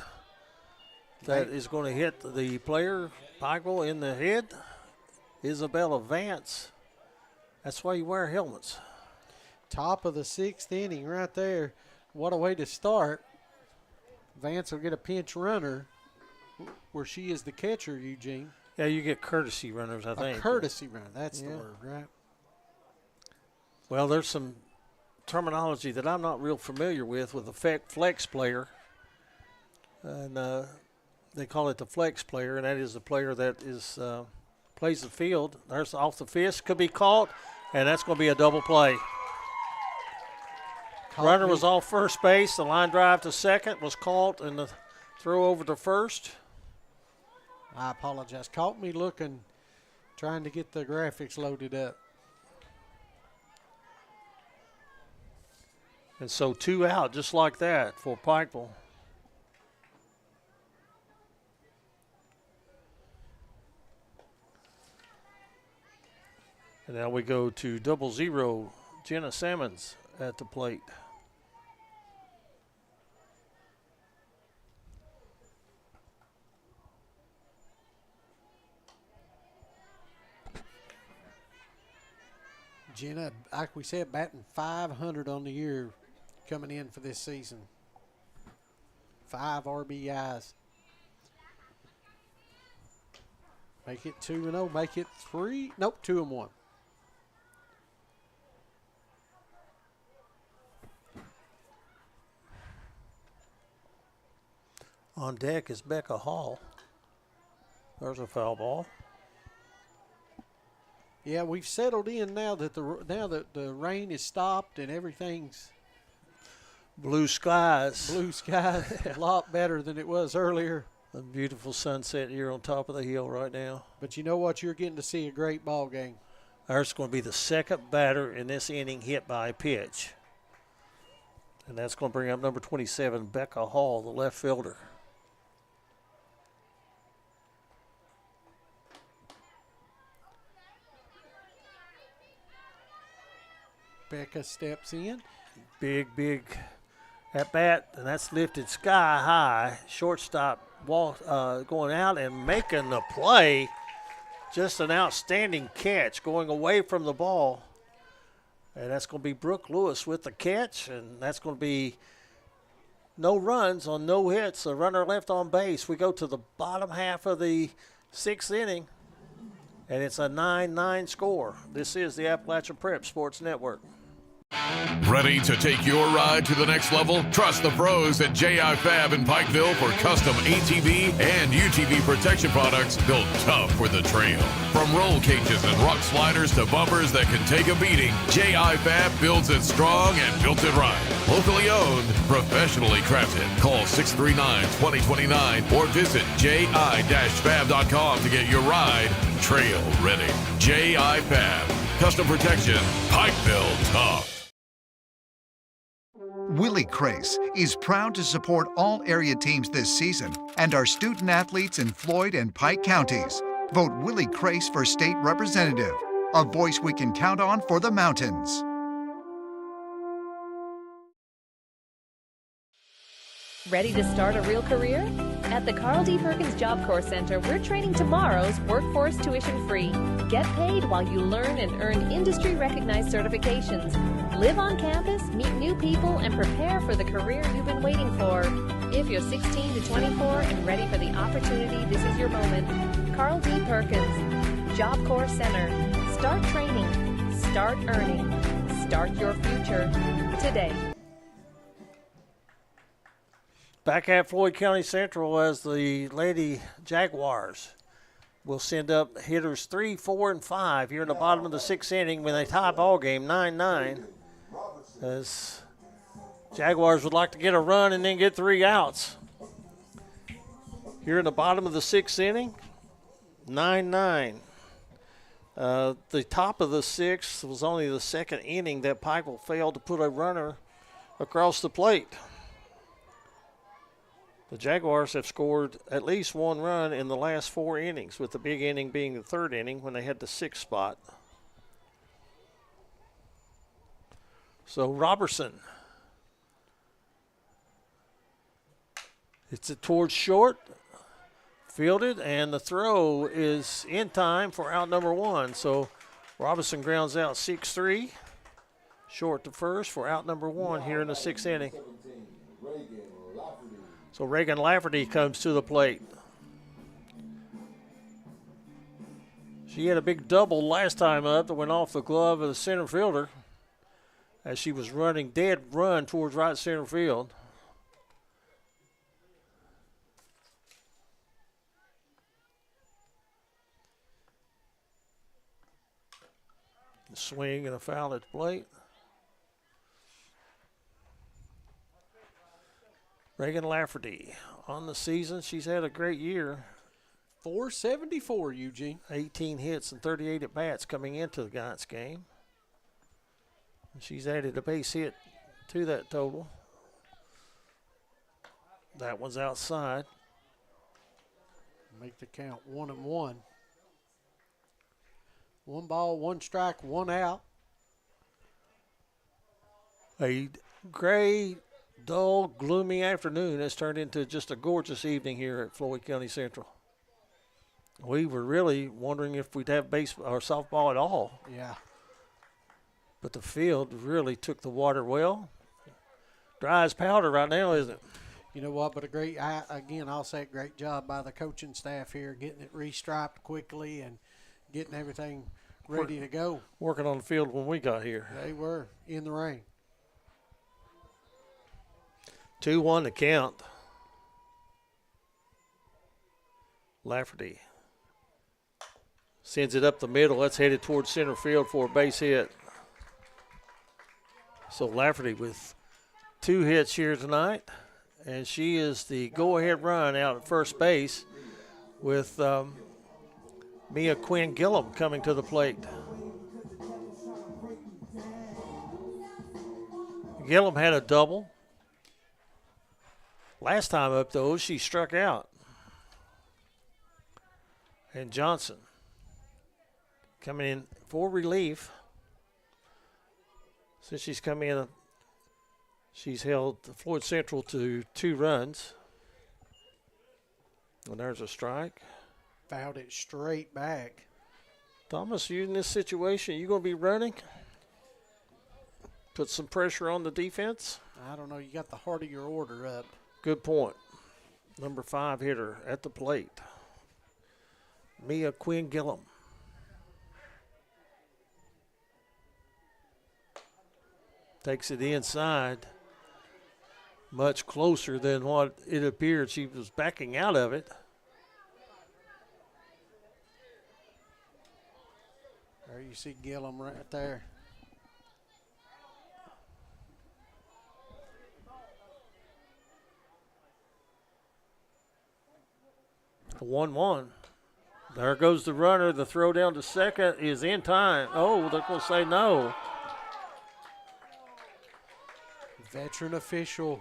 that is going to hit the player, Pikeville, in the head. Isabella Vance. That's why you wear helmets. Top of the 6th inning right there. What a way to start. Vance will get a pinch runner where she is the catcher, Eugene. Yeah, you get courtesy runners, I think. A courtesy runner, that's the word, right? Well, there's some terminology that I'm not real familiar with a flex player. And they call it the flex player, and that is the player that is plays the field. There's off the fist. Could be caught. And that's going to be a double play. Runner was off first base. The line drive to second was caught, and the throw over to first. I apologize. Caught me looking, trying to get the graphics loaded up. And so 2 out just like that for Pikeville. And now we go to 0-0, Jenna Salmons at the plate. Jenna, like we said, batting .500 on the year coming in for this season. 5 RBIs. Make it 2-0. Make it 3. Nope, 2-1. On deck is Becca Hall. There's a foul ball. Yeah, we've settled in now that the rain is stopped and everything's Blue skies. blue sky. A lot better than it was earlier. A beautiful sunset here on top of the hill right now. But you know what? You're getting to see a great ball game. Ours is going to be the second batter in this inning hit by a pitch. And that's going to bring up number 27, Becca Hall, the left fielder. Becca steps in. Big at bat, and that's lifted sky high. Shortstop going out and making the play. Just an outstanding catch going away from the ball. And that's going to be Brooke Lewis with the catch, and that's going to be no runs on no hits, a runner left on base. We go to the bottom half of the 6th inning, and it's a 9-9 score. This is the Appalachian Prep Sports Network. Ready to take your ride to the next level? Trust the pros at J.I. Fab in Pikeville for custom ATV and UTV protection products built tough for the trail. From roll cages and rock sliders to bumpers that can take a beating, J.I. Fab builds it strong and built it right. Locally owned, professionally crafted. Call 639-2029 or visit ji-fab.com to get your ride trail ready. J.I. Fab. Custom protection. Pikeville tough. Willie Crace is proud to support all area teams this season and our student athletes in Floyd and Pike counties. Vote Willie Crace for state representative, a voice we can count on for the mountains. Ready to start a real career? At the Carl D. Perkins Job Corps Center, we're training tomorrow's workforce tuition-free. Get paid while you learn and earn industry-recognized certifications. Live on campus, meet new people, and prepare for the career you've been waiting for. If you're 16 to 24 and ready for the opportunity, this is your moment. Carl D. Perkins, Job Corps Center. Start training. Start earning. Start your future today. Back at Floyd County Central as the Lady Jaguars will send up hitters 3, 4, and 5 here in the bottom of the 6th inning when they tie ball game 9-9. As Jaguars would like to get a run and then get 3 outs. Here in the bottom of the 6th inning, 9-9. The top of the 6th was only the 2nd inning that Pikeville failed to put a runner across the plate. The Jaguars have scored at least 1 run in the last 4 innings, with the big inning being the 3rd inning when they had the 6th spot. So Robertson hits it towards short, fielded, and the throw is in time for out number 1. So Robertson grounds out 6-3, short to first for out number 1 here in the 6th inning. So Reagan Lafferty comes to the plate. She had a big double last time up that went off the glove of the center fielder as she was running dead run towards right center field. Swing and a foul at the plate. Reagan Lafferty on the season. She's had a great year. 474, Eugene. 18 hits and 38 at-bats coming into the Giants game. She's added a base hit to that total. That one's outside. Make the count 1-1. 1 ball, 1 strike, 1 out. A gray, dull, gloomy afternoon has turned into just a gorgeous evening here at Floyd County Central. We were really wondering if we'd have baseball or softball at all. Yeah. But the field really took the water well. Dry as powder right now, isn't it? You know what? But I'll say a great job by the coaching staff here, getting it restriped quickly and getting everything ready to go. Working on the field when we got here. They were in the rain. 2-1 to count. Lafferty sends it up the middle. That's headed towards center field for a base hit. So Lafferty with 2 hits here tonight, and she is the go-ahead run out at first base with Mia Quinn Gillum coming to the plate. Gillum had a double. Last time up, though, she struck out. And Johnson coming in for relief. Since she's come in, she's held Floyd Central to 2 runs. And there's a strike. Fouled it straight back. Thomas, you in this situation, you going to be running? Put some pressure on the defense? I don't know. You got the heart of your order up. Good point. Number 5 hitter at the plate. Mia Quinn Gillum. Takes it inside. Much closer than what it appeared. She was backing out of it. There you see Gillum right there. The 1-1. There goes the runner. The throw down to second is in time. Oh, they're going to say no. Veteran official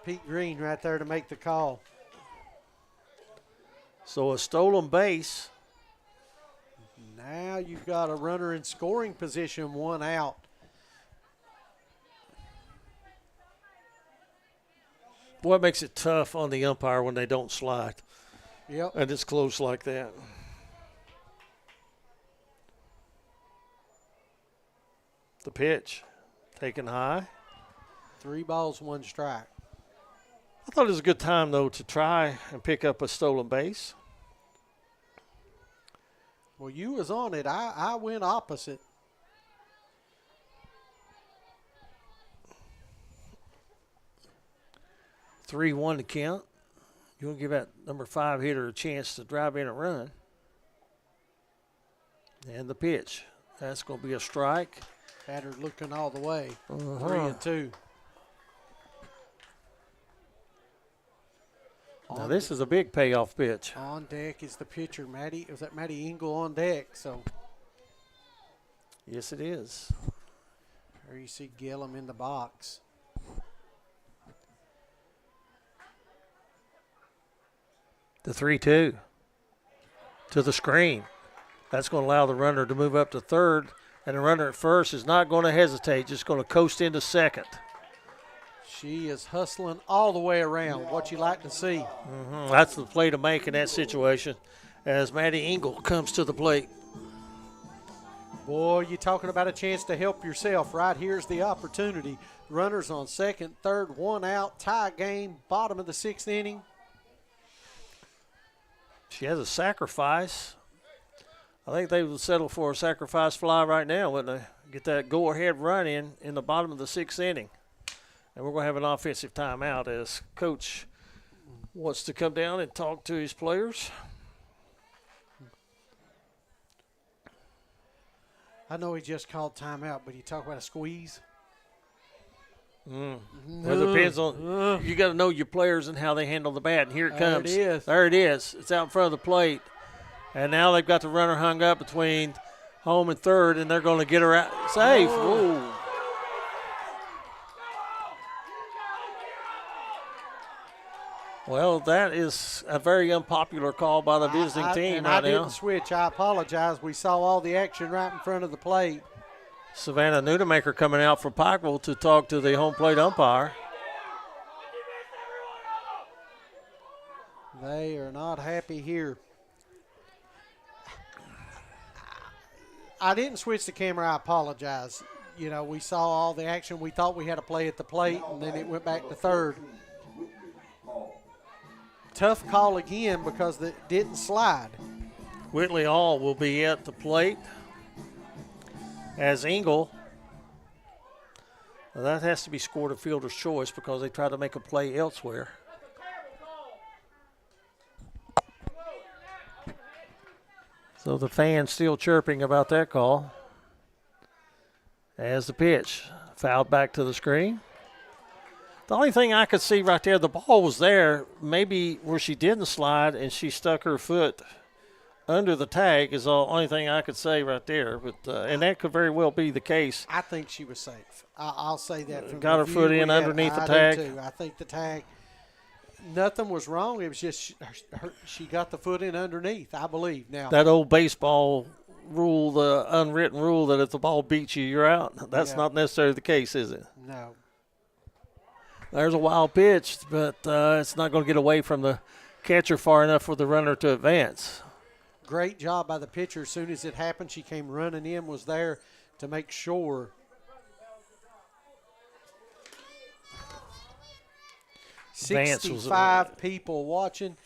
Pete Green right there to make the call. So a stolen base. Now you've got a runner in scoring position, 1 out. Boy, it makes it tough on the umpire when they don't slide. Yep. And it's close like that. The pitch taken high. 3 balls, 1 strike. I thought it was a good time, though, to try and pick up a stolen base. Well, you was on it. I went opposite. Three, 1 to count. You want to give that number 5 hitter a chance to drive in a run. And the pitch. That's going to be a strike. Had her looking all the way. 3-2. Now, this is a big payoff pitch. On deck is the pitcher, Maddie. Was that Maddie Engel on deck? So. Yes, it is. There you see Gillum in the box. The 3-2 to the screen. That's going to allow the runner to move up to third, and the runner at first is not going to hesitate, just going to coast into second. She is hustling all the way around, what you like to see. That's the play to make in that situation as Maddie Engel comes to the plate. Boy, you're talking about a chance to help yourself. Right here's the opportunity. Runners on second, third, 1 out, tie game, bottom of the 6th inning. She has a sacrifice. I think they would settle for a sacrifice fly right now, wouldn't they? Get that go-ahead run in the bottom of the 6th inning. And we're going to have an offensive timeout as Coach wants to come down and talk to his players. I know he just called timeout, but you talk about a squeeze. Well, it depends on you got to know your players and how they handle the bat. And here it comes. There it is. There it is. It's out in front of the plate. And now they've got the runner hung up between home and third, and they're going to get her out safe. Ooh. Well, that is a very unpopular call by the visiting team right I now. didn't switch. I apologize. We saw all the action right in front of the plate. Savannah Nudemaker coming out from Pikeville to talk to the home plate umpire. They are not happy here. I didn't switch the camera. I apologize. You know, we saw all the action. We thought we had a play at the plate, and then it went back to third. Tough call again because it didn't slide. Whitley Hall will be at the plate as Engel. Well, that has to be scored a fielder's choice because they try to make a play elsewhere. So the fans still chirping about that call. As the pitch fouled back to the screen. The only thing I could see right there, the ball was there, maybe where she didn't slide and she stuck her foot under the tag is the only thing I could say right there. But and that could very well be the case. I think she was safe. I'll say that. From Got her foot in underneath the tag. I do too. I think the tag, nothing was wrong. It was just she got the foot in underneath, I believe. Now that old baseball rule, the unwritten rule that if the ball beats you, you're out. That's not necessarily the case, is it? No. There's a wild pitch, but it's not going to get away from the catcher far enough for the runner to advance. Great job by the pitcher. As soon as it happened, she came running in, was there to make sure. Vance 65 people watching.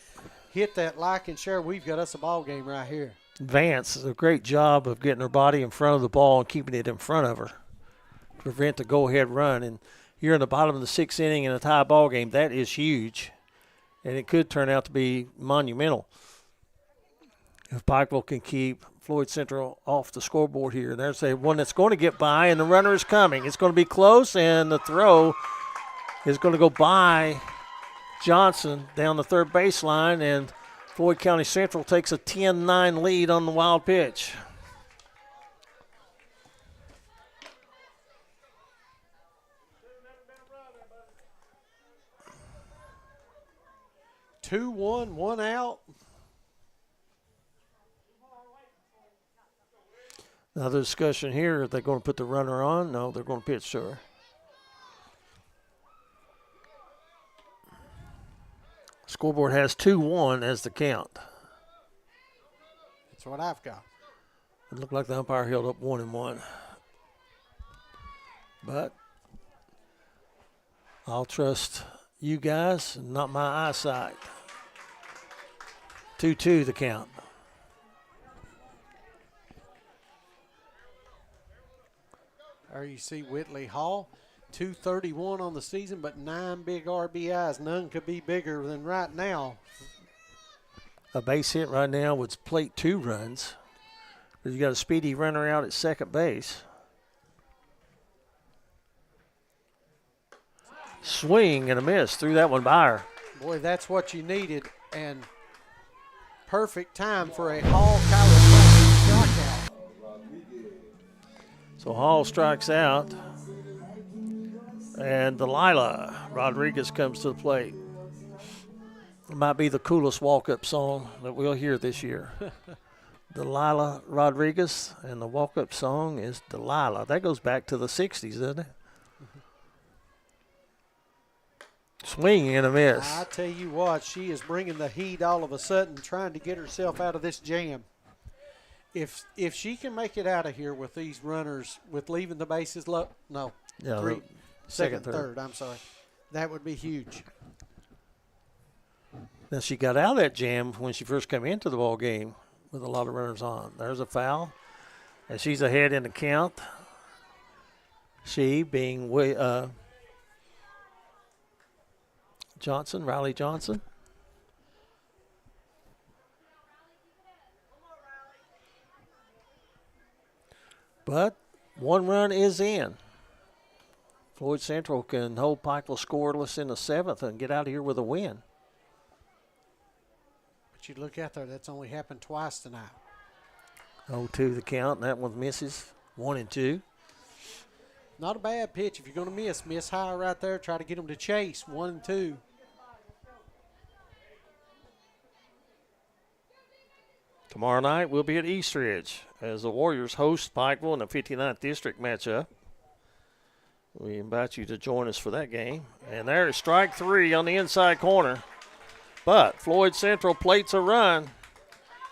Hit that like and share. We've got us a ball game right here. Vance does a great job of getting her body in front of the ball and keeping it in front of her to prevent the go-ahead run. And you're in the bottom of the sixth inning in a tie ball game. That is huge, and it could turn out to be monumental if Pikeville can keep Floyd Central off the scoreboard here. There's a one that's going to get by, and the runner is coming. It's going to be close, and the throw is going to go by Johnson down the third baseline, and Floyd County Central takes a 10-9 lead on the wild pitch. Two, one out. Now the discussion here, are they going to put the runner on? No, they're going to pitch to her. Scoreboard has 2-1 as the count. That's what I've got. It looked like the umpire held up 1-1. But I'll trust you guys, not my eyesight. 2-2 the count. There you see Whitley Hall, 231 on the season, but 9 big RBIs. None could be bigger than right now. A base hit right now would plate 2 runs. You got a speedy runner out at second base. Swing and a miss. Threw that one by her. Boy, that's what you needed, and perfect time for a Hall chiropractic strikeout. So Hall strikes out, and Delilah Rodriguez comes to the plate. It might be the coolest walk-up song that we'll hear this year. Delilah Rodriguez, and the walk-up song is Delilah. That goes back to the 60s, doesn't it? Swing and a miss. I tell you what, she is bringing the heat all of a sudden, trying to get herself out of this jam. If she can make it out of here with these runners, with leaving the bases low, no, Yeah, second, third, I'm sorry, that would be huge. Now she got out of that jam when she first came into the ball game with a lot of runners on. There's a foul, and she's ahead in the count. She being Johnson, Riley Johnson. But 1 run is in. Floyd Central can hold Pikeville scoreless in the 7th and get out of here with a win. But you look out there, that's only happened twice tonight. 0-2 the count, and that one misses. 1 and 2. Not a bad pitch. If you're going to miss high right there. Try to get them to chase. 1 and 2. Tomorrow night we'll be at Eastridge as the Warriors host Pikeville in the 59th District matchup. We invite you to join us for that game. And there is strike 3 on the inside corner. But Floyd Central plates a run.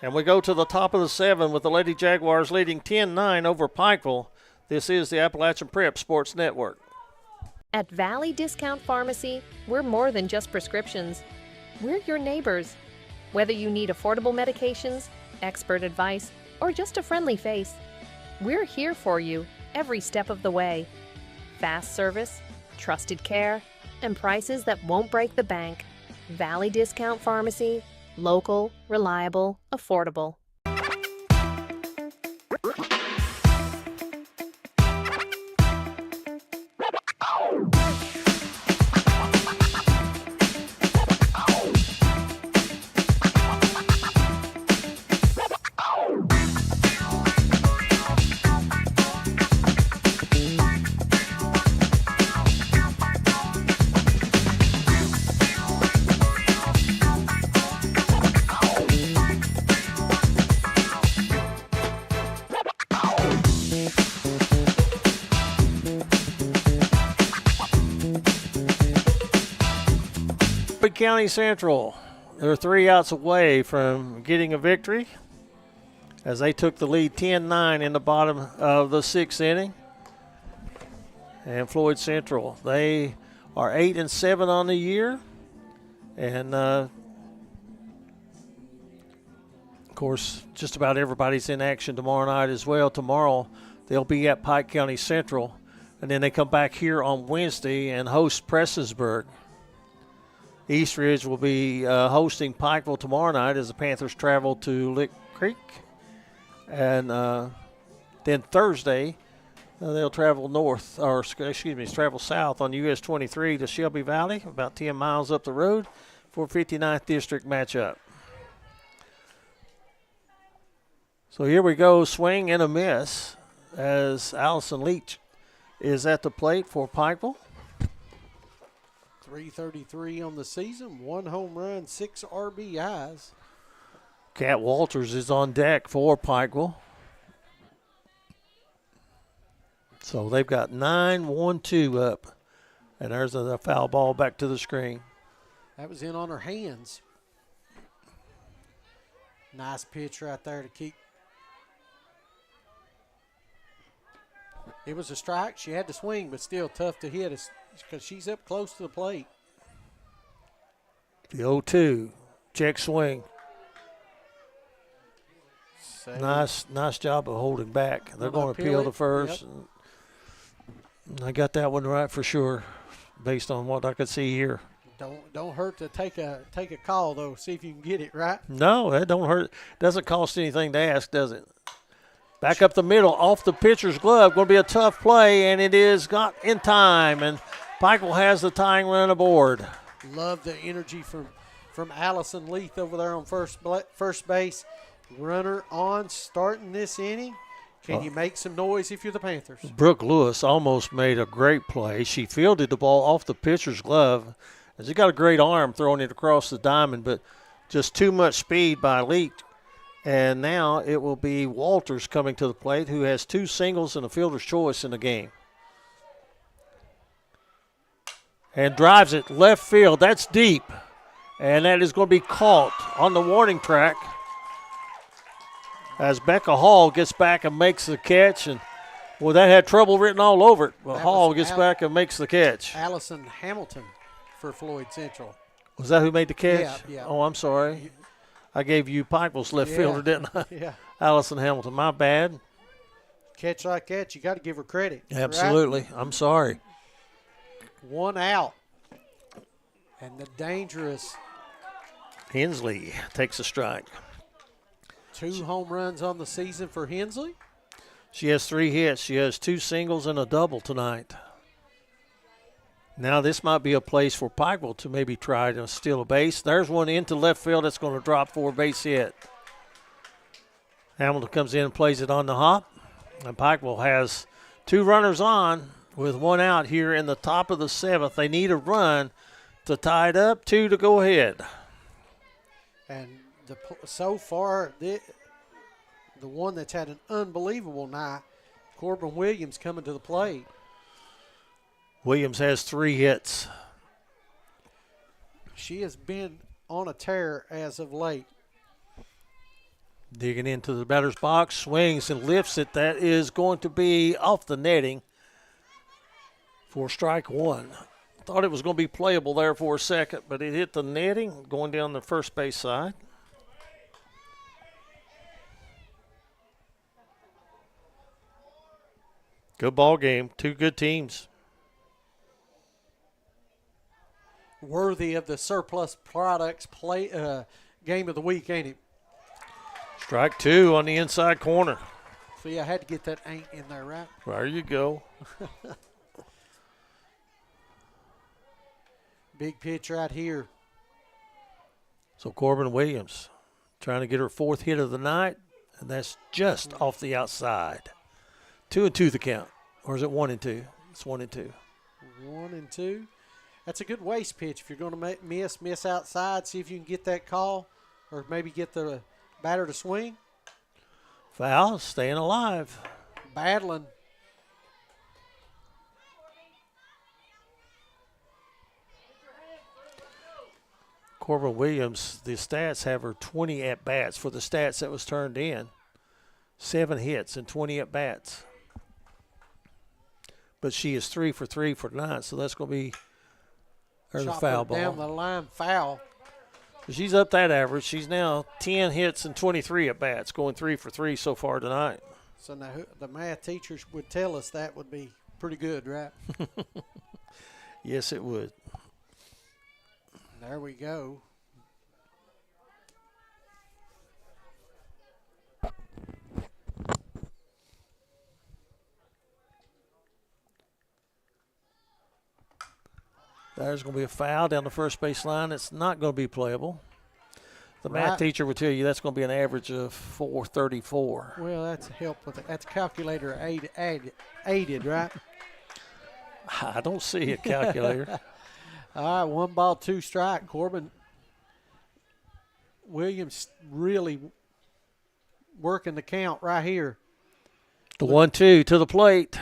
And we go to the top of the 7 with the Lady Jaguars leading 10-9 over Pikeville. This is the Appalachian Prep Sports Network. At Valley Discount Pharmacy, we're more than just prescriptions. We're your neighbors. Whether you need affordable medications, expert advice, or just a friendly face, we're here for you every step of the way. Fast service, trusted care, and prices that won't break the bank. Valley Discount Pharmacy, local, reliable, affordable. County Central, they're 3 outs away from getting a victory as they took the lead 10-9 in the bottom of the 6th inning. And Floyd Central, they are 8-7 on the year. And, of course, just about everybody's in action tomorrow night as well. Tomorrow they'll be at Pike County Central, and then they come back here on Wednesday and host Prestonsburg. Eastridge will be hosting Pikeville tomorrow night as the Panthers travel to Lick Creek. And then Thursday, they'll travel travel south on US 23 to Shelby Valley, about 10 miles up the road, for 59th District matchup. So here we go, swing and a miss as Allison Leach is at the plate for Pikeville. .333 on the season, 1 home run, 6 RBIs. Cat Walters is on deck for Pikeville. So they've got 9-1-2 up. And there's a foul ball back to the screen. That was in on her hands. Nice pitch right there to keep. It was a strike. She had to swing, but still tough to hit because she's up close to the plate. The 0-2, check swing. Save. Nice job of holding back. They're going to appeal to first. Yep. And I got that one right for sure, based on what I could see here. Don't hurt to take a call though. See if you can get it right. No, that don't hurt. Doesn't cost anything to ask, does it? Back up the middle, off the pitcher's glove. Going to be a tough play, and it is got in time. And Pikeville has the tying run aboard. Love the energy from Allison Leith over there on first base. Runner on, starting this inning. Can you make some noise if you're the Panthers? Brooke Lewis almost made a great play. She fielded the ball off the pitcher's glove. And she got a great arm throwing it across the diamond, but just too much speed by Leach. And now it will be Walters coming to the plate, who has 2 singles and a fielder's choice in the game. And drives it left field. That's deep. And that is going to be caught on the warning track as Becca Hall gets back and makes the catch. And, well, that had trouble written all over it. But Hall gets back and makes the catch. Allison Hamilton for Floyd Central. Was that who made the catch? Yeah. Oh, I'm sorry. I gave you Pikeville's left fielder, didn't I? Yeah. Allison Hamilton, my bad. Catch like that, you got to give her credit. Absolutely. Right? I'm sorry. 1 out. And the dangerous Hensley takes a strike. 2 home runs on the season for Hensley. She has 3 hits. She has 2 singles and a double tonight. Now this might be a place for Pikeville to maybe try to steal a base. There's one into left field that's going to drop for a base hit. Hamilton comes in and plays it on the hop. And Pikeville has 2 runners on with 1 out here in the top of the 7th. They need a run to tie it up, 2 to go ahead. And so far, the one that's had an unbelievable night, Corbin Williams coming to the plate. Williams has 3 hits. She has been on a tear as of late. Digging into the batter's box, swings and lifts it. That is going to be off the netting for strike 1. Thought it was going to be playable there for a second, but it hit the netting going down the first base side. Good ball game. 2 good teams. Worthy of the surplus products game of the week, ain't it? Strike 2 on the inside corner. See, I had to get that ain't in there, right? There you go. Big pitch right here. So Corbin Williams trying to get her 4th hit of the night, and that's just off the outside. 2-2 the count. Or is it 1-2? It's 1-2. 1-2. That's a good waste pitch. If you're going to miss outside, see if you can get that call or maybe get the batter to swing. Foul, staying alive. Battling. Corbin Williams, the stats have her 20 at-bats for the stats that was turned in. 7 hits and 20 at-bats. But she is 3 for 3 for tonight, so that's going to be there's a foul ball. Down the line, foul. She's up that average. She's now 10 hits and 23 at-bats, going 3 for 3 so far tonight. So now the math teachers would tell us that would be pretty good, right? Yes, it would. There we go. There's going to be a foul down the first base line. It's not going to be playable. The math teacher would tell you that's going to be an average of 434. Well, that's help with it. That's calculator aided, right? I don't see a calculator. All right, 1 ball, 2 strike. Corbin Williams really working the count right here. The 1-2 to the plate.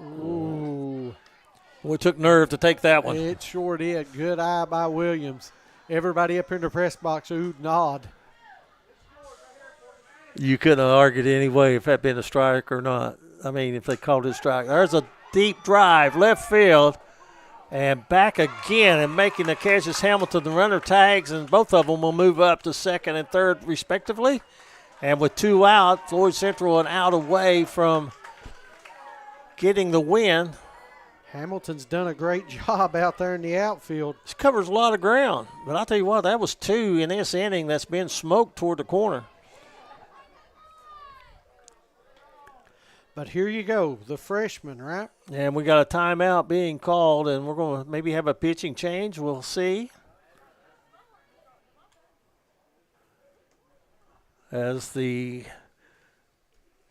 Ooh. Well, it took nerve to take that one. It sure did. Good eye by Williams. Everybody up in the press box, nod. You couldn't have argued anyway if that had been a strike or not. I mean, if they called it a strike. There's a deep drive, left field, and back again and making the catch is Hamilton. The runner tags, and both of them will move up to second and third respectively. And with 2 out, Floyd Central an out away from getting the win. Hamilton's done a great job out there in the outfield. This covers a lot of ground. But I'll tell you what, that was 2 in this inning that's been smoked toward the corner. But here you go, the freshman, right? And we got a timeout being called, and we're going to maybe have a pitching change. We'll see. As the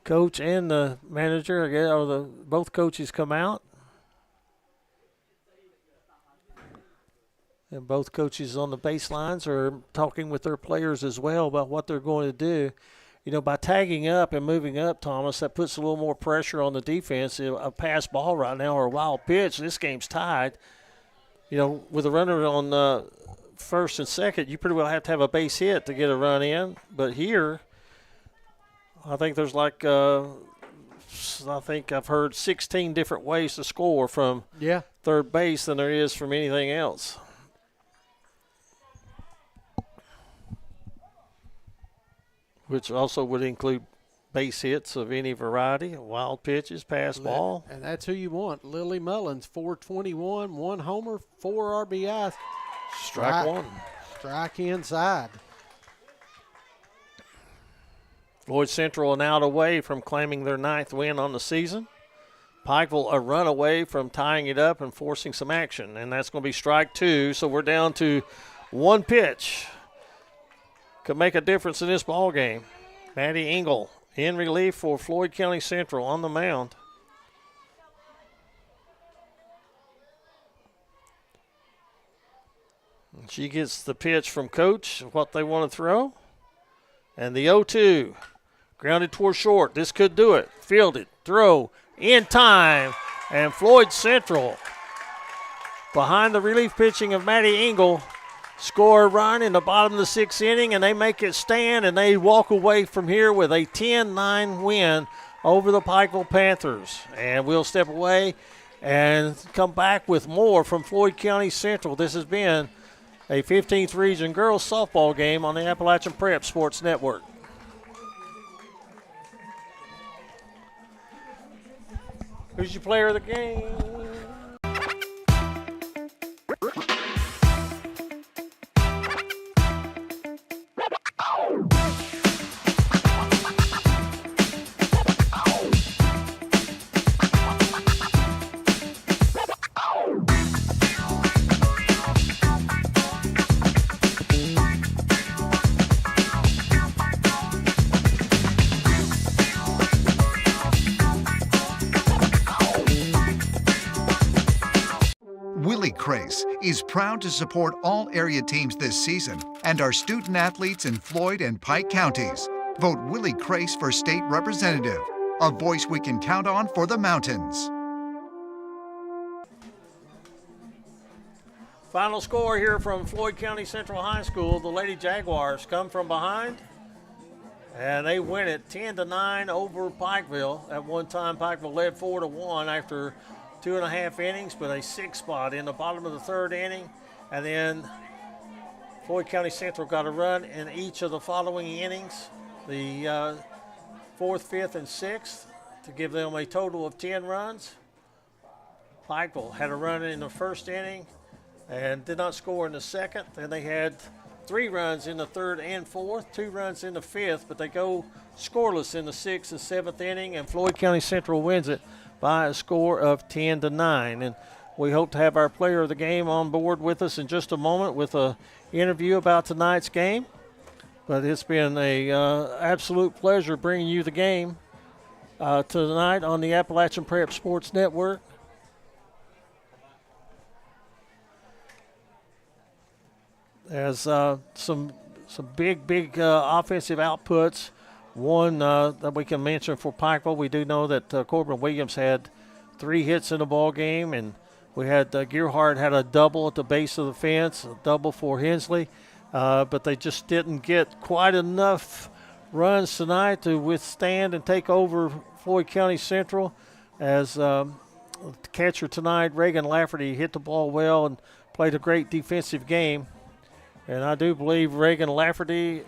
coach and the manager, or both coaches come out. And both coaches on the baselines are talking with their players as well about what they're going to do. You know, by tagging up and moving up, Thomas, that puts a little more pressure on the defense. A pass ball right now or a wild pitch, this game's tied. You know, with a runner on first and second, you pretty well have to have a base hit to get a run in. But here, I think there's I think I've heard 16 different ways to score from third base than there is from anything else. Which also would include base hits of any variety, wild pitches, pass ball. And that's who you want. Lily Mullins, 421, 1 homer, 4 RBIs. Strike 1. Strike inside. Floyd Central an out away from claiming their 9th win on the season. Pikeville a run away from tying it up and forcing some action, and that's going to be strike 2. So we're down to one pitch. Could make a difference in this ball game. Maddie Engel in relief for Floyd County Central on the mound. She gets the pitch from coach, what they want to throw. And the 0-2, grounded toward short. This could do it. Fielded, throw, in time. And Floyd Central, behind the relief pitching of Maddie Engel, score a run in the bottom of the 6th inning, and they make it stand, and they walk away from here with a 10-9 win over the Pikeville Panthers. And we'll step away and come back with more from Floyd County Central. This has been a 15th Region Girls Softball game on the Appalachian Prep Sports Network. Who's your player of the game? is proud to support all area teams this season and our student athletes in Floyd and Pike counties. Vote Willie Crace for state representative, a voice we can count on for the mountains. Final score here from Floyd County Central High School. The Lady Jaguars come from behind, and they win it 10-9 over Pikeville. At one time, Pikeville led 4-1 after 2.5 innings, but a 6 spot in the bottom of the 3rd inning. And then Floyd County Central got a run in each of the following innings, the 4th, 5th, and 6th, to give them a total of 10 runs. Pikeville had a run in the 1st inning and did not score in the 2nd. Then they had 3 runs in the 3rd and 4th, 2 runs in the 5th, but they go scoreless in the 6th and 7th inning, and Floyd County Central wins it by a score of 10-9. And we hope to have our player of the game on board with us in just a moment with an interview about tonight's game. But it's been a absolute pleasure bringing you the game tonight on the Appalachian Prep Sports Network. As some big offensive outputs. One that we can mention for Pikeville, we do know that Corbin Williams had 3 hits in the ball game, and we had Gearhart had a double at the base of the fence, a double for Hensley, but they just didn't get quite enough runs tonight to withstand and take over Floyd County Central. As the catcher tonight, Reagan Lafferty, hit the ball well and played a great defensive game. And I do believe Reagan Lafferty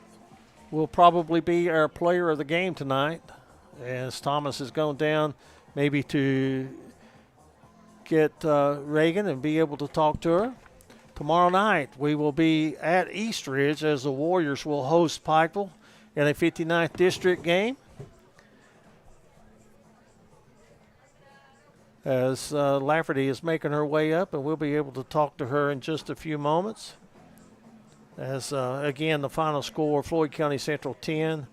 will probably be our player of the game tonight, as Thomas has gone down maybe to get Reagan and be able to talk to her. Tomorrow night we will be at Eastridge as the Warriors will host Pikeville in a 59th District game. As Lafferty is making her way up, and we'll be able to talk to her in just a few moments. As, again, the final score, Floyd County Central 10,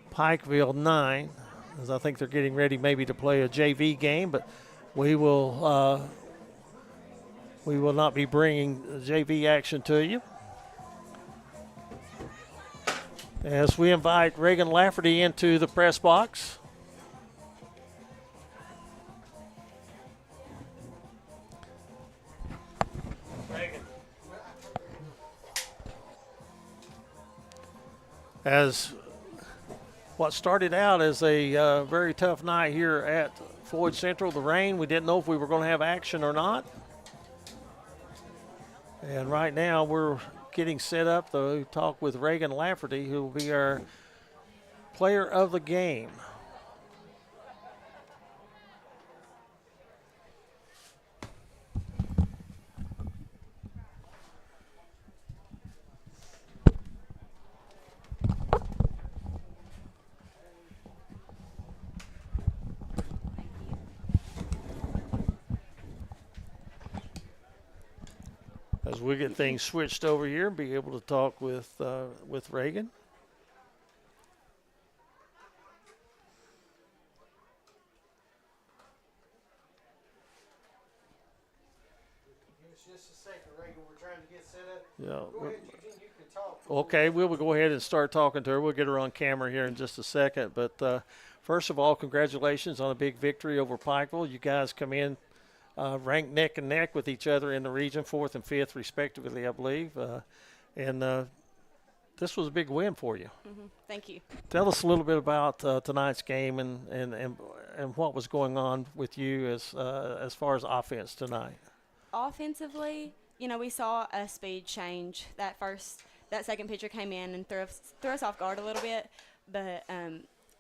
Pikeville 9, as I think they're getting ready maybe to play a JV game, but we will not be bringing JV action to you. As we invite Reagan Lafferty into the press box. As what started out as a very tough night here at Floyd Central, the rain, we didn't know if we were going to have action or not. And right now we're getting set up to talk with Reagan Lafferty, who will be our player of the game. As we get things switched over here, be able to talk with Reagan. Just a second, Reagan. We're trying to get set up. Yeah. Go ahead, Eugene. You can talk. Okay, we'll go ahead and start talking to her. We'll get her on camera here in just a second. But first of all, congratulations on a big victory over Pikeville. You guys come in ranked neck and neck with each other in the region, 4th and 5th respectively, I believe. And this was a big win for you. Mm-hmm. Thank you. Tell us a little bit about tonight's game and what was going on with you as far as offense tonight. Offensively, we saw a speed change. That second pitcher came in and threw us off guard a little bit. But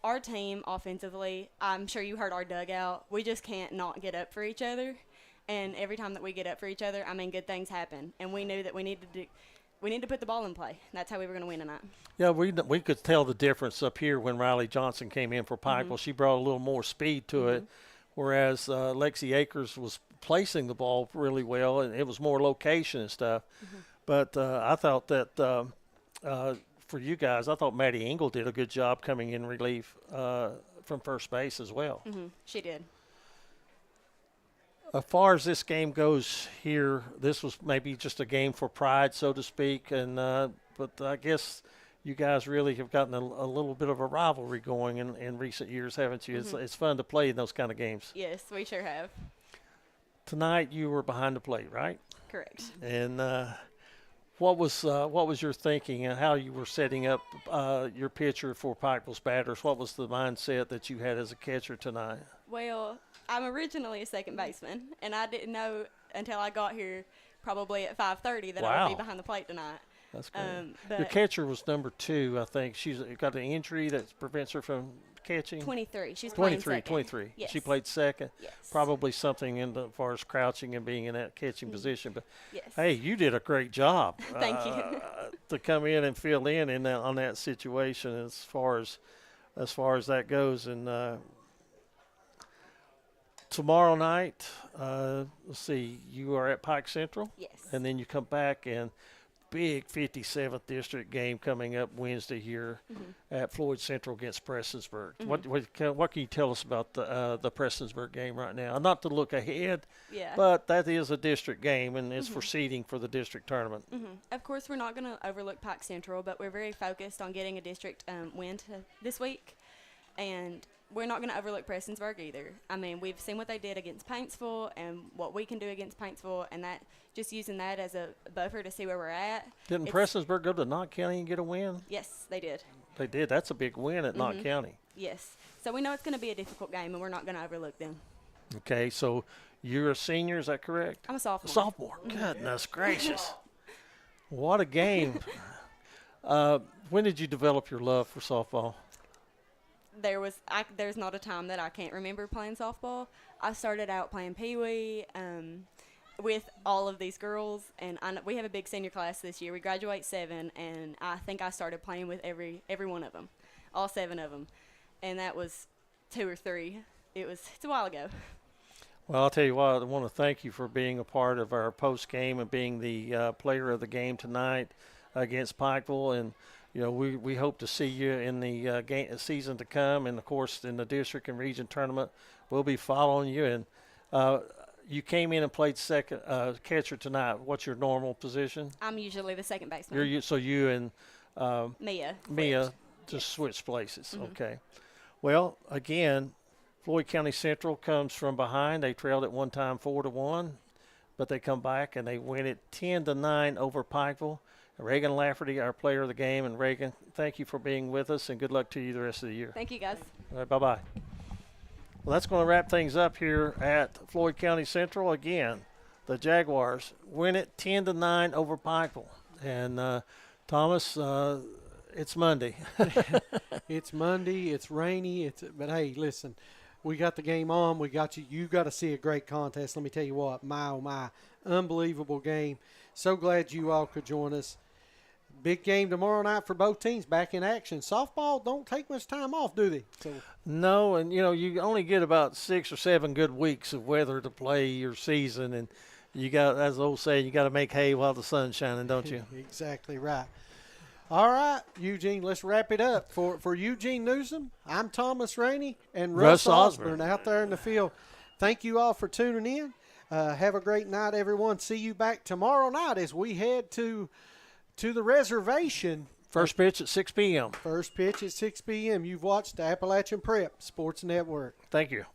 our team offensively, I'm sure you heard our dugout. We just can't not get up for each other. And every time that we get up for each other, good things happen. And we knew that we needed to put the ball in play. That's how we were going to win tonight. Yeah, we could tell the difference up here when Riley Johnson came in for Pikeville. Mm-hmm. She brought a little more speed to it, whereas Lexi Akers was placing the ball really well, and it was more location and stuff. Mm-hmm. But I thought that for you guys, I thought Maddie Engel did a good job coming in relief from first base as well. Mm-hmm. She did. As far as this game goes here, this was maybe just a game for pride, so to speak. And but I guess you guys really have gotten a little bit of a rivalry going in recent years, haven't you? Mm-hmm. It's fun to play in those kind of games. Yes, we sure have. Tonight you were behind the plate, right? Correct. And what was your thinking and how you were setting up your pitcher for Pikeville's batters? What was the mindset that you had as a catcher tonight? Well, I'm originally a second baseman, and I didn't know until I got here probably at 5:30 that I would be behind the plate tonight. That's great. Your catcher was number 2, I think. She's got an injury that prevents her from catching. 23. She's playing second. 23. Yes. She played second. Yes. Probably something as far as crouching and being in that catching position. But yes. hey, you did a great job. Thank you. To come in and fill in on that situation as far as that goes. And tomorrow night, let's see, you are at Pike Central. Yes. And then you come back and big 57th district game coming up Wednesday here at Floyd Central against Prestonsburg. What can you tell us about the Prestonsburg game right now? Not to look ahead, but that is a district game and it's for seeding for the district tournament. Of course, we're not going to overlook Pike Central, but we're very focused on getting a district win this week, and we're not going to overlook Prestonsburg either. We've seen what they did against Paintsville and what we can do against Paintsville, and that just using that as a buffer to see where we're at. Didn't Prestonsburg go to Knott County and get a win? Yes, they did. They did. That's a big win at Knott County. Yes. So we know it's going to be a difficult game, and we're not going to overlook them. Okay, so you're a senior, is that correct? I'm a sophomore. Sophomore. Goodness gracious. What a game. When did you develop your love for softball? There's not a time that I can't remember playing softball. I started out playing peewee with all of these girls, and we have a big senior class this year. We graduate 7, and I think I started playing with every one of them, all 7 of them, and that was 2 or 3. It's a while ago. Well, I'll tell you what, I want to thank you for being a part of our post game and being the player of the game tonight against Pikeville, and we hope to see you in the season to come, and of course in the district and region tournament. We'll be following you. And you came in and played second catcher tonight. What's your normal position? I'm usually the second baseman. So you and Mia just switched places. Okay. Well, again, Floyd County Central comes from behind. They trailed at one time 4-1, but they come back and they win it 10-9 over Pikeville. Reagan Lafferty, our player of the game. And Reagan, thank you for being with us, and good luck to you the rest of the year. Thank you, guys. All right, bye-bye. Well, that's going to wrap things up here at Floyd County Central. Again, the Jaguars win it 10-9 over Pikeville. And, Thomas, it's Monday. It's Monday. It's rainy. But, hey, listen, we got the game on. We got you. You got to see a great contest. Let me tell you what, my, oh, my, unbelievable game. So glad you all could join us. Big game tomorrow night for both teams, back in action. Softball don't take much time off, do they? No, and you only get about 6 or 7 good weeks of weather to play your season, You got, as the old saying, you got to make hay while the sun's shining, don't you? Exactly right. All right, Eugene, let's wrap it up. For Eugene Newsom, I'm Thomas Rainey and Russ Osborne out there in the field. Thank you all for tuning in. Have a great night, everyone. See you back tomorrow night as we head to the reservation. First pitch at 6 p.m. First pitch at 6 p.m. You've watched the Appalachian Prep Sports Network. Thank you.